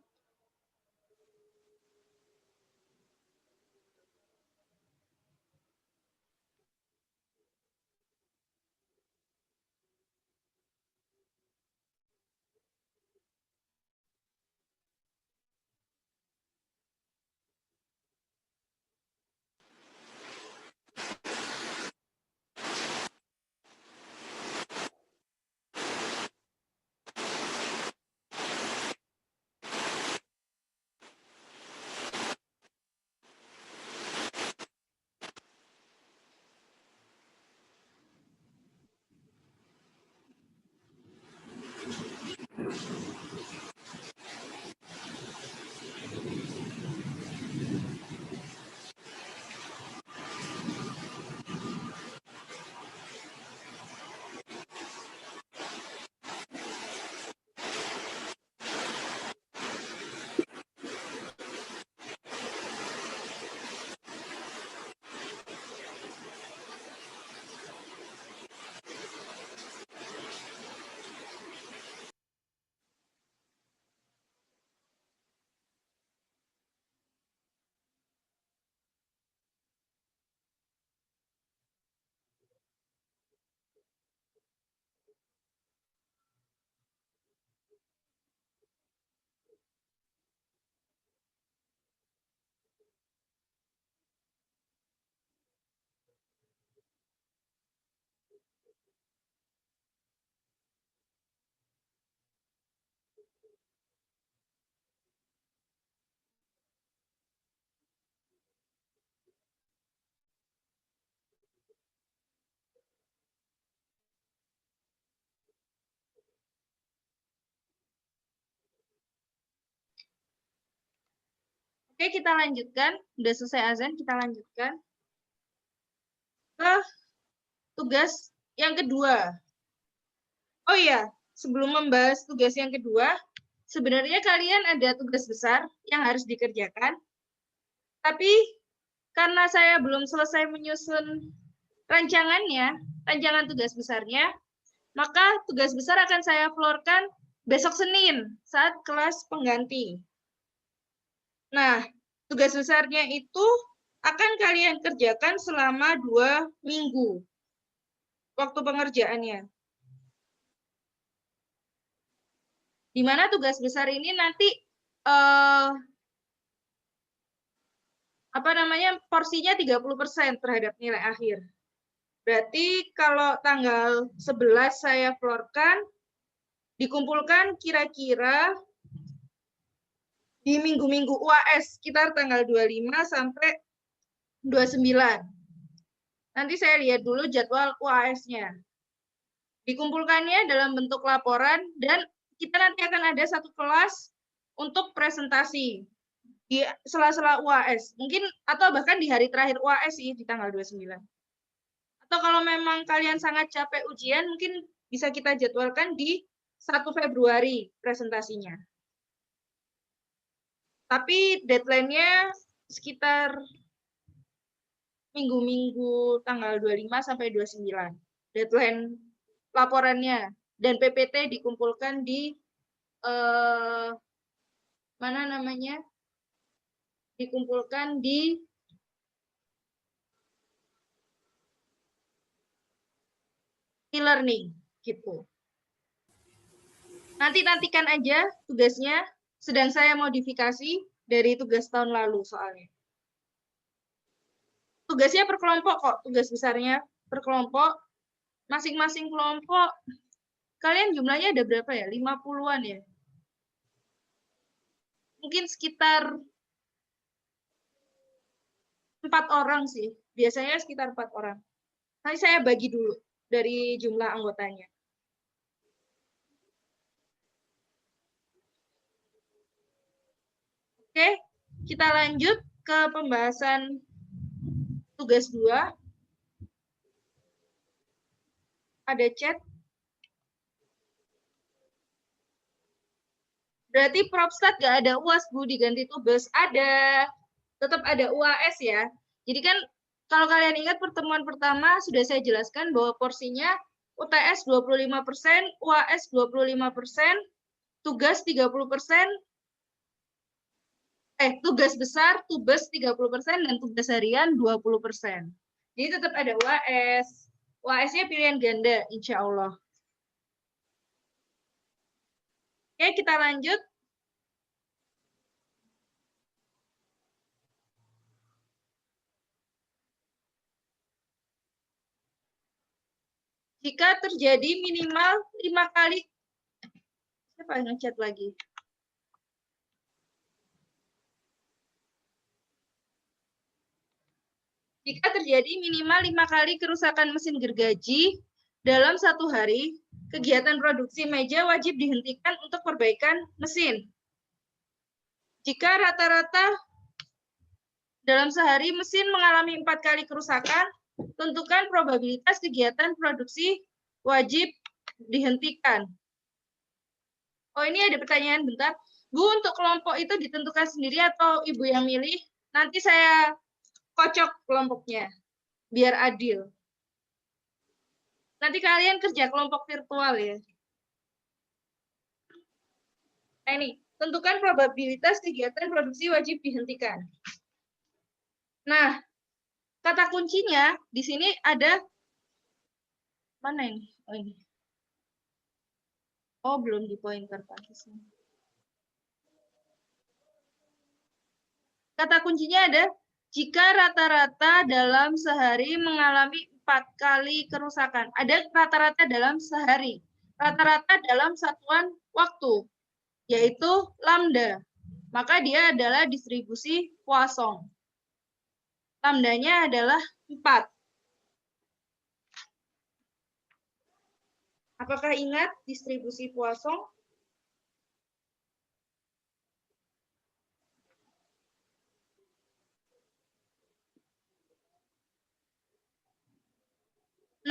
Oke, kita lanjutkan. Udah selesai azan, kita lanjutkan ke tugas yang kedua. Oh iya, sebelum membahas tugas yang kedua, sebenarnya kalian ada tugas besar yang harus dikerjakan. Tapi karena saya belum selesai menyusun rancangan tugas besarnya, maka tugas besar akan saya floorkan besok Senin saat kelas pengganti. Nah, tugas besarnya itu akan kalian kerjakan selama 2 minggu waktu pengerjaannya. Di mana tugas besar ini nanti porsinya 30% terhadap nilai akhir. Berarti kalau tanggal 11 saya floorkan, dikumpulkan kira-kira di minggu-minggu UAS sekitar tanggal 25 sampai 29. Nanti saya lihat dulu jadwal UAS-nya. Dikumpulkannya dalam bentuk laporan dan kita nanti akan ada satu kelas untuk presentasi di sela-sela UAS. Mungkin atau bahkan di hari terakhir UAS sih di tanggal 29. Atau kalau memang kalian sangat capek ujian, mungkin bisa kita jadwalkan di 1 Februari presentasinya. Tapi deadline-nya sekitar minggu-minggu tanggal 25 sampai 29. Deadline laporannya. Dan PPT dikumpulkan di dikumpulkan di e-learning gitu. Nantikan aja tugasnya, sedang saya modifikasi dari tugas tahun lalu soalnya. Tugasnya per kelompok kok, tugas besarnya per kelompok. Masing-masing kelompok, kalian jumlahnya ada berapa ya? 50-an ya? Mungkin sekitar 4 orang sih. Biasanya sekitar 4 orang. Nanti saya bagi dulu dari jumlah anggotanya. Oke, kita lanjut ke pembahasan tugas 2. Ada chat. Berarti Propstat nggak ada UAS, Bu, diganti tugas. Ada. Tetap ada UAS ya. Jadi kan kalau kalian ingat pertemuan pertama sudah saya jelaskan bahwa porsinya UTS 25%, UAS 25%, tugas 30%, tugas besar, tugas 30%, dan tugas harian 20%. Jadi tetap ada UAS. UAS-nya pilihan ganda, insya Allah. Oke, kita lanjut. Jika terjadi minimal 5 kali, siapa yang ngechat lagi? Jika terjadi minimal 5 kali kerusakan mesin gergaji dalam 1 hari, kegiatan produksi meja wajib dihentikan untuk perbaikan mesin. Jika rata-rata dalam sehari mesin mengalami 4 kali kerusakan, tentukan probabilitas kegiatan produksi wajib dihentikan. Oh, ini ada pertanyaan bentar. Bu, untuk kelompok itu ditentukan sendiri atau Ibu yang milih? Nanti saya kocok kelompoknya, biar adil. Nanti kalian kerja kelompok virtual ya. Nah, ini, tentukan probabilitas kegiatan produksi wajib dihentikan. Nah, kata kuncinya di sini ada, mana ini? Oh, ini. Oh, belum di pointer Pak. Kata kuncinya ada, jika rata-rata dalam sehari mengalami 4 kali kerusakan. Ada rata-rata dalam sehari. Rata-rata dalam satuan waktu, yaitu lambda. Maka dia adalah distribusi Poisson. Lambdanya adalah 4. Apakah ingat distribusi Poisson?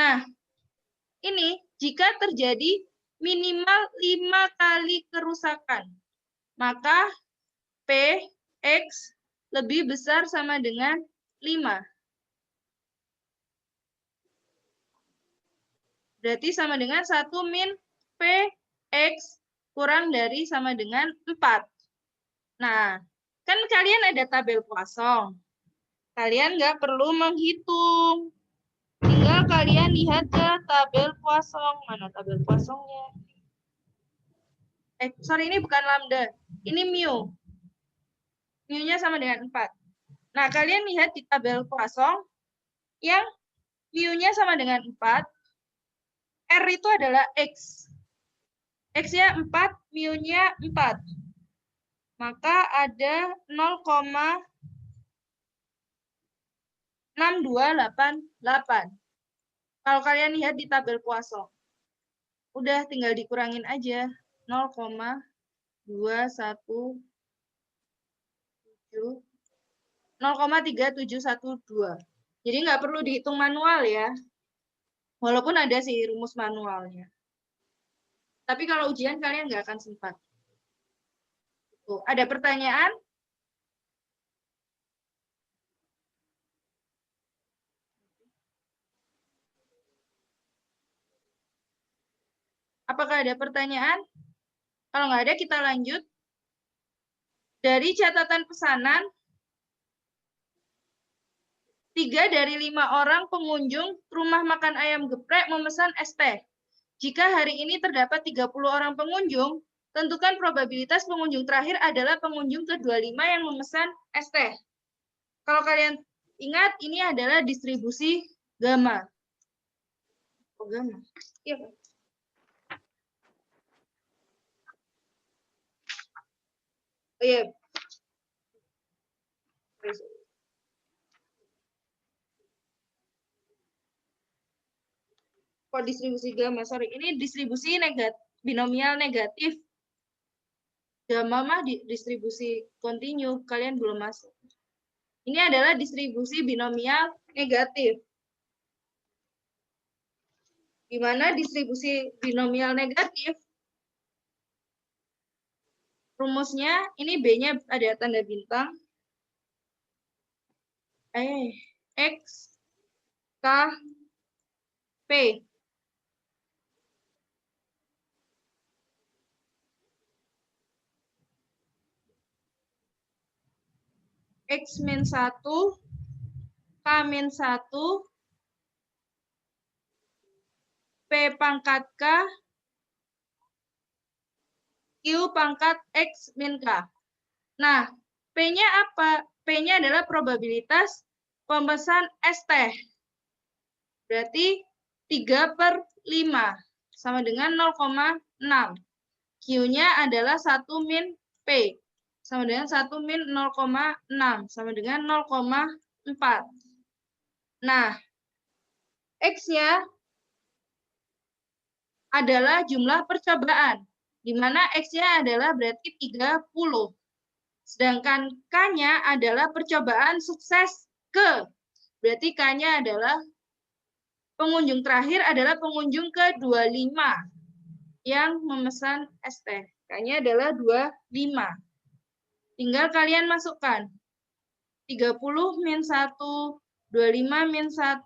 Nah, ini jika terjadi minimal 5 kali kerusakan, maka P, X lebih besar sama dengan 5. Berarti sama dengan 1 min P, X kurang dari sama dengan 4. Nah, kan kalian ada tabel Poisson. Kalian nggak perlu menghitung. Tinggal kalian lihat ke tabel Poisson. Mana tabel Poissonnya? Sorry, ini bukan lambda. Ini mu. Mu-nya sama dengan 4. Nah, kalian lihat di tabel Poisson yang mu-nya sama dengan 4. R itu adalah X. X-nya 4, mu-nya 4. Maka ada 0,6288. Kalau kalian lihat di tabel Poisson. Udah tinggal dikurangin aja. 0,3712. Jadi nggak perlu dihitung manual ya. Walaupun ada sih rumus manualnya. Tapi kalau ujian kalian nggak akan sempat. Tuh, ada pertanyaan? Apakah ada pertanyaan? Kalau nggak ada, kita lanjut. Dari catatan pesanan, 3 dari 5 orang pengunjung rumah makan ayam geprek memesan es teh. Jika hari ini terdapat 30 orang pengunjung, tentukan probabilitas pengunjung terakhir adalah pengunjung ke-25 yang memesan es teh. Kalau kalian ingat, ini adalah distribusi gamma. Oh, gamma. Iya, Pak. Oh, iya. Kok distribusi gamma? Sorry, ini distribusi binomial negatif. Gamma mah distribusi kontinu, kalian belum masuk. Ini adalah distribusi binomial negatif. Di mana distribusi binomial negatif, rumusnya, ini B-nya ada tanda bintang. X, K, P. X min 1, K min 1, P pangkat K, Q pangkat X min K. Nah, P-nya apa? P-nya adalah probabilitas pemesan es teh. Berarti 3/5 sama dengan 0,6. Q-nya adalah 1 min P. Sama dengan 1 min 0,6. Sama dengan 0,4. Nah, X-nya adalah jumlah percobaan. Di mana X-nya adalah berarti 30. Sedangkan K-nya adalah percobaan sukses ke. Berarti K-nya adalah pengunjung terakhir adalah pengunjung ke-25 yang memesan es teh. K-nya adalah 25. Tinggal kalian masukkan 30 min 1, 25 min 1,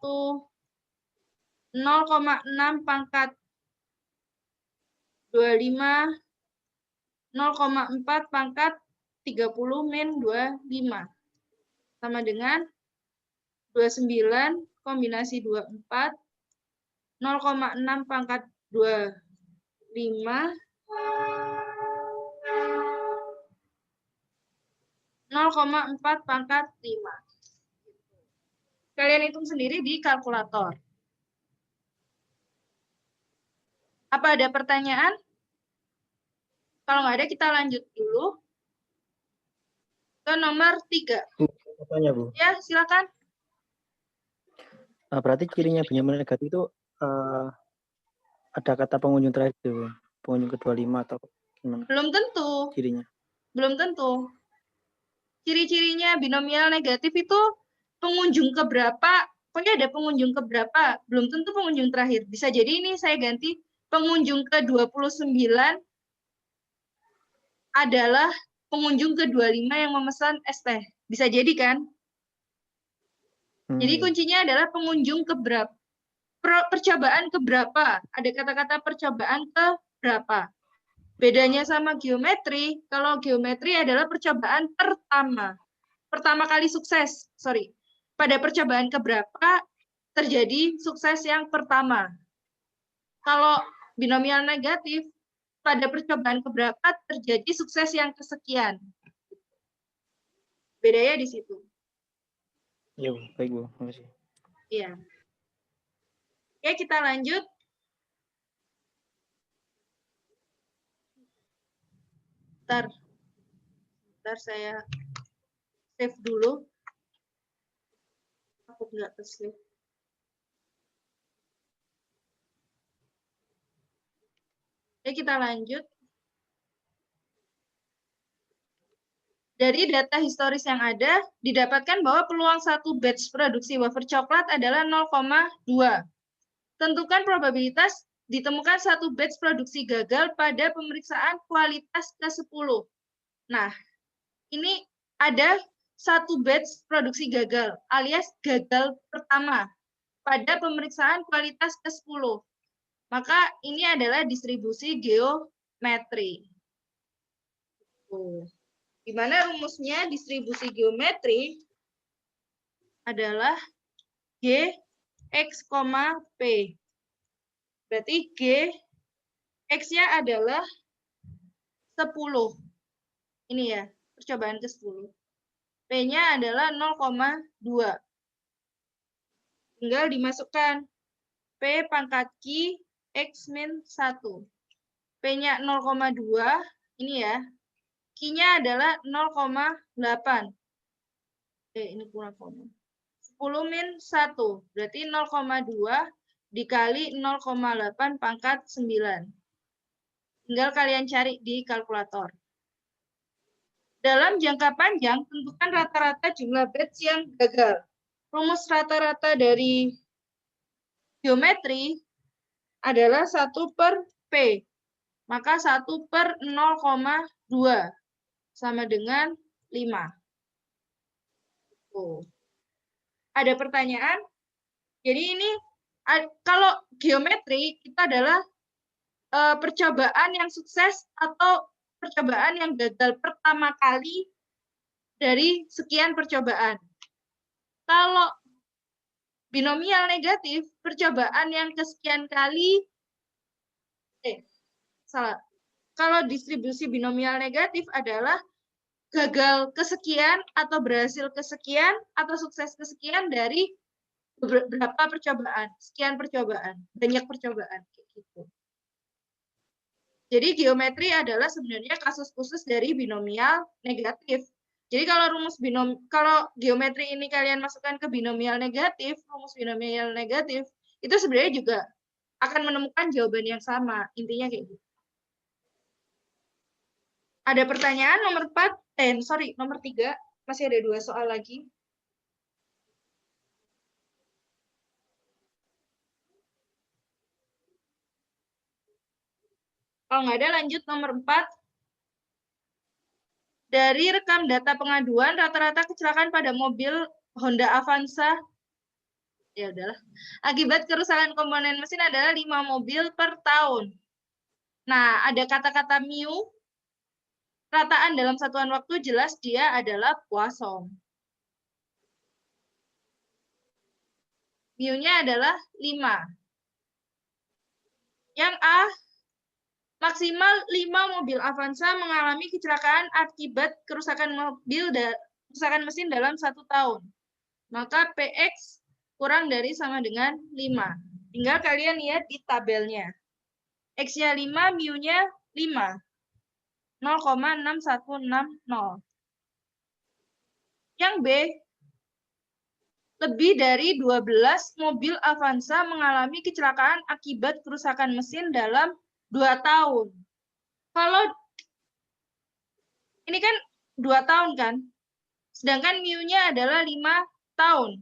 0,6 pangkat 25, 0,4 pangkat 30 min 25. Sama dengan 29 kombinasi 24, 0,6 pangkat 25, 0,4 pangkat 5. Kalian hitung sendiri di kalkulator. Apa ada pertanyaan? Kalau nggak ada, kita lanjut dulu ke nomor 3. Apanya, Bu? Ya, silakan. Nah, berarti cirinya binomial negatif itu ada kata pengunjung terakhir, Bu. Pengunjung ke-25 atau gimana? Belum tentu. Cirinya. Belum tentu. Ciri-cirinya binomial negatif itu pengunjung keberapa pokoknya ada pengunjung keberapa, belum tentu pengunjung terakhir. Bisa jadi ini saya ganti pengunjung ke-29 adalah pengunjung ke-25 yang memesan es teh. Bisa jadi kan? Jadi kuncinya adalah pengunjung keberapa. Percobaan keberapa? Ada kata-kata percobaan keberapa. Bedanya sama geometri, kalau geometri adalah percobaan pertama. Pertama kali sukses, sorry. Pada percobaan keberapa terjadi sukses yang pertama. Kalau binomial negatif, pada percobaan keberapa terjadi sukses yang kesekian. Bedanya di situ. Ya, baik Bu. Makasih. Iya. Oke, kita lanjut. Bentar saya save dulu. Aku nggak ke-save. Oke, kita lanjut. Dari data historis yang ada, didapatkan bahwa peluang satu batch produksi wafer coklat adalah 0,2. Tentukan probabilitas ditemukan satu batch produksi gagal pada pemeriksaan kualitas ke-10. Nah, ini ada satu batch produksi gagal, alias gagal pertama pada pemeriksaan kualitas ke-10. Maka ini adalah distribusi geometri. Di mana rumusnya distribusi geometri adalah G, X, P. Berarti G, X-nya adalah 10. Ini ya, percobaan ke-10. P-nya adalah 0,2. Tinggal dimasukkan P pangkat Q, X min 1. P-nya 0,2, ini ya. Q-nya adalah 0,8. Ini kurang koma. 10 min 1, berarti 0,2 dikali 0,8 pangkat 9. Tinggal kalian cari di kalkulator. Dalam jangka panjang, tentukan rata-rata jumlah batch yang gagal. Rumus rata-rata dari geometri adalah 1 per P. Maka 1 per 0,2 sama dengan 5. Ada pertanyaan? Jadi ini kalau geometri kita adalah percobaan yang sukses atau percobaan yang gagal pertama kali dari sekian percobaan. Kalau binomial negatif, percobaan yang kesekian kali, salah. Kalau distribusi binomial negatif adalah gagal kesekian atau berhasil kesekian atau sukses kesekian dari beberapa percobaan, sekian percobaan, banyak percobaan kayak gitu. Jadi geometri adalah sebenarnya kasus khusus dari binomial negatif. Jadi kalau geometri ini kalian masukkan ke binomial negatif, rumus binomial negatif, itu sebenarnya juga akan menemukan jawaban yang sama. Intinya kayak gitu. Ada pertanyaan nomor 3, masih ada 2 soal lagi. Kalau nggak ada, lanjut nomor 4. Dari rekam data pengaduan, rata-rata kecelakaan pada mobil Honda Avanza, ya udahlah, akibat kerusakan komponen mesin adalah 5 mobil per tahun. Nah, ada kata-kata mu, rataan dalam satuan waktu, jelas dia adalah Poisson. Mu-nya adalah 5. Yang A, maksimal 5 mobil Avanza mengalami kecelakaan akibat kerusakan mesin dalam 1 tahun. Maka PX kurang dari sama dengan 5. Tinggal kalian lihat di tabelnya. X-nya 5, mu-nya 5. 0,6160. Yang B, lebih dari 12 mobil Avanza mengalami kecelakaan akibat kerusakan mesin dalam 2 tahun. Kalau ini kan 2 tahun kan, sedangkan mu-nya adalah 5 tahun.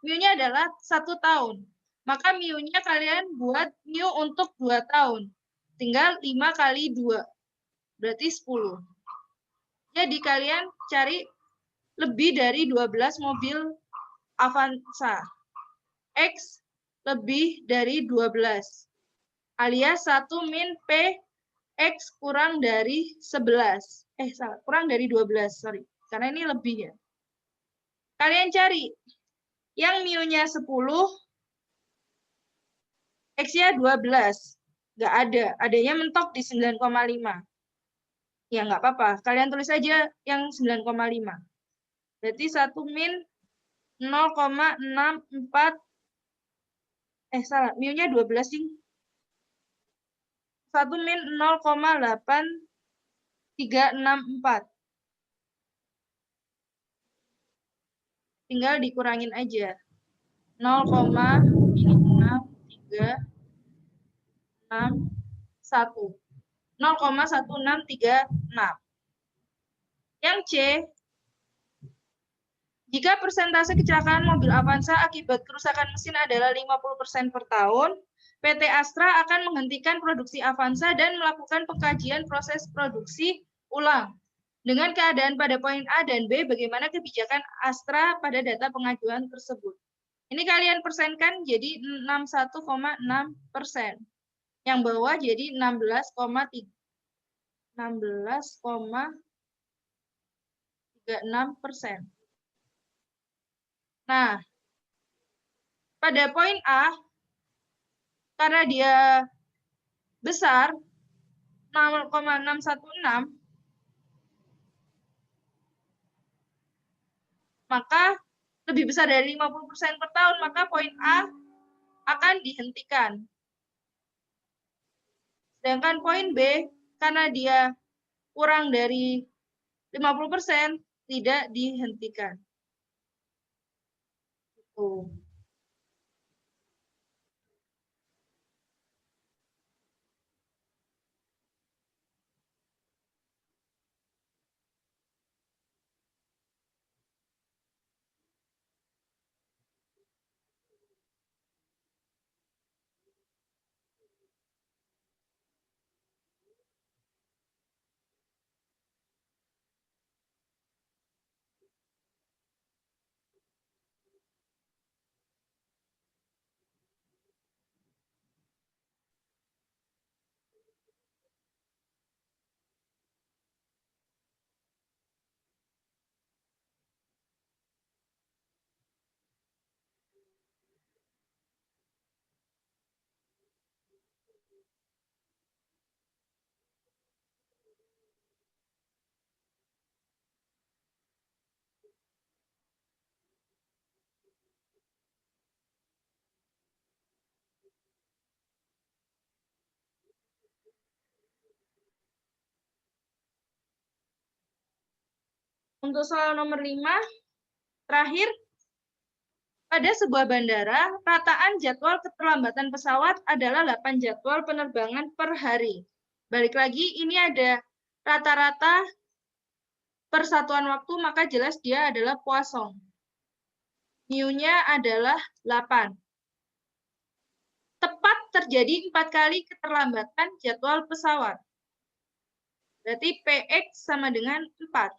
mu-nya adalah 1 tahun. Maka mu-nya kalian buat mu untuk 2 tahun. Tinggal 5 kali 2. Berarti 10. Jadi kalian cari lebih dari 12 mobil Avanza. X lebih dari 12. Alias 1 min P X kurang dari 11. Kurang dari 12, sorry. Karena ini lebih ya. Kalian cari yang mu-nya 10, X-nya 12. Nggak ada. Adanya mentok di 9,5. Ya, nggak apa-apa. Kalian tulis aja yang 9,5. Berarti 1 min 0,64. Salah. Mu-nya 12, sih. 1 min 0,8364. Tinggal dikurangin aja. 0,6361. 0,1636. Yang C, jika persentase kecelakaan mobil Avanza akibat kerusakan mesin adalah 50% per tahun, PT Astra akan menghentikan produksi Avanza dan melakukan pengkajian proses produksi ulang. Dengan keadaan pada poin A dan B, bagaimana kebijakan Astra pada data pengajuan tersebut? Ini kalian persenkan jadi 61,6%. Yang bawah jadi 16,36%. Nah, pada poin A, karena dia besar, 0,616, maka lebih besar dari 50% per tahun, maka poin A akan dihentikan. Sedangkan poin B, karena dia kurang dari 50%, tidak dihentikan. Tuh. Untuk soal nomor 5, terakhir, pada sebuah bandara, rataan jadwal keterlambatan pesawat adalah 8 jadwal penerbangan per hari. Balik lagi, ini ada rata-rata persatuan waktu, maka jelas dia adalah Poisson. Mu-nya adalah 8. Tepat terjadi 4 kali keterlambatan jadwal pesawat. Berarti PX sama dengan 4.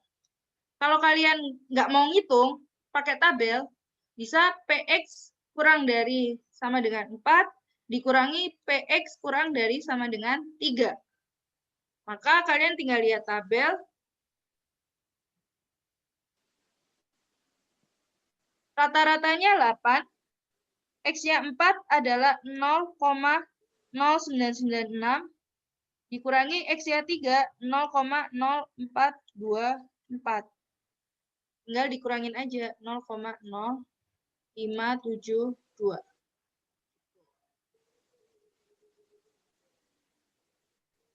Kalau kalian nggak mau ngitung, pakai tabel, bisa PX kurang dari sama dengan 4, dikurangi PX kurang dari sama dengan 3. Maka kalian tinggal lihat tabel. Rata-ratanya 8, X-nya 4 adalah 0,0996, dikurangi X-nya 3, 0,0424. Tinggal dikurangin aja 0,0572.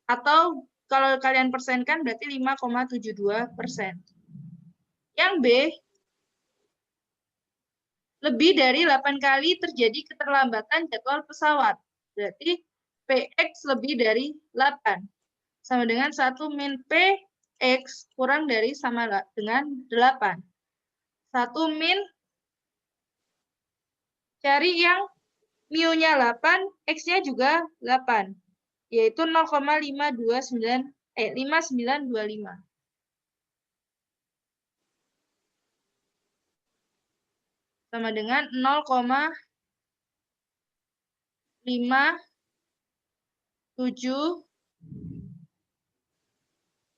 Atau kalau kalian persenkan berarti 5,72%. Yang B, lebih dari 8 kali terjadi keterlambatan jadwal pesawat. Berarti PX lebih dari 8. Sama dengan 1 min PX kurang dari sama dengan 8. 1 min cari yang mu-nya 8, X-nya juga 8, yaitu 5925. Sama dengan 0,57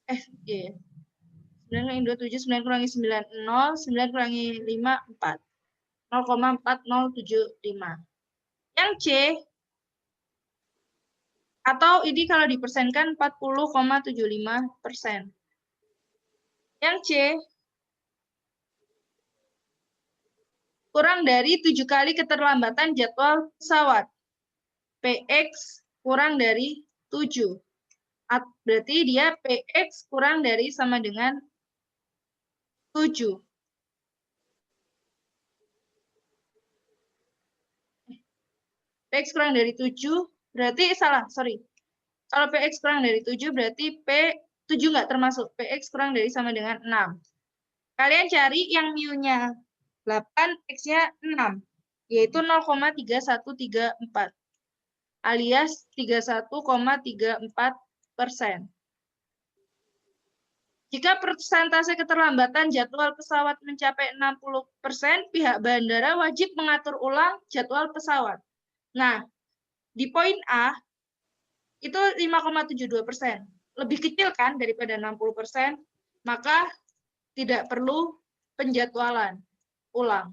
9 kurangi 27, 9 kurangi 9, 0, 9 kurangi 5, 4. 0,4075. Yang C, atau ini kalau dipersenkan 40,75%. Yang C, kurang dari 7 kali keterlambatan jadwal pesawat. PX kurang dari 7. Berarti dia PX kurang dari sama dengan 7. PX kurang dari 7, berarti salah, sorry. Kalau PX kurang dari 7, berarti P7 nggak termasuk. PX kurang dari sama dengan 6. Kalian cari yang mu-nya 8, X-nya 6, yaitu 0,3134, alias 31,34%. Jika persentase keterlambatan jadwal pesawat mencapai 60%, pihak bandara wajib mengatur ulang jadwal pesawat. Nah, di poin A, itu 5,72%. Lebih kecil kan daripada 60%, maka tidak perlu penjadwalan ulang.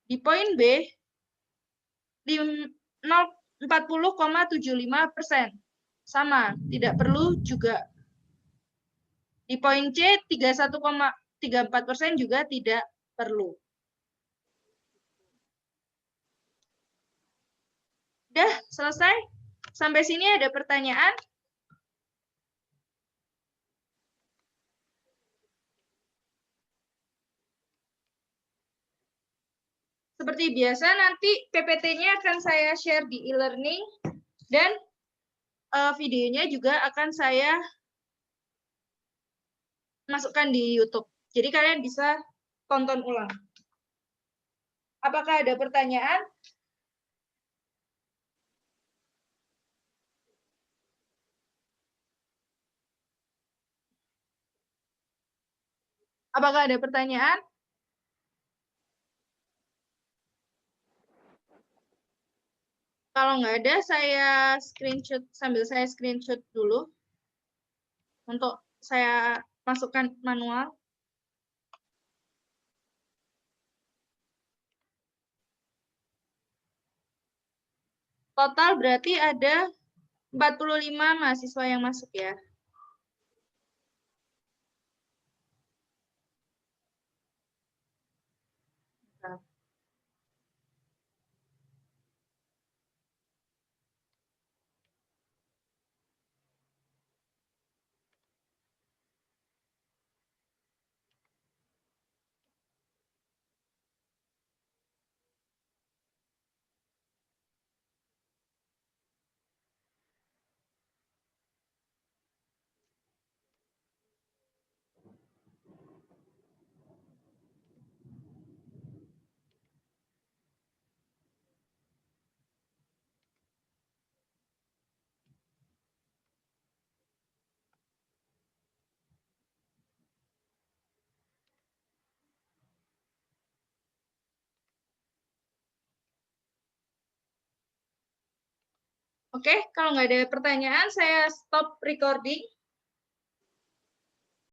Di poin B, 40,75%. Sama, tidak perlu juga. Di poin C, 31,34% juga tidak perlu. Udah, selesai? Sampai sini ada pertanyaan? Seperti biasa, nanti PPT-nya akan saya share di e-learning, dan videonya juga akan saya masukkan di YouTube. Jadi kalian bisa tonton ulang. Apakah ada pertanyaan? Apakah ada pertanyaan? Kalau nggak ada, saya screenshot sambil saya screenshot dulu untuk saya masukkan manual. Total berarti ada 45 mahasiswa yang masuk ya. Oke, kalau nggak ada pertanyaan, saya stop recording.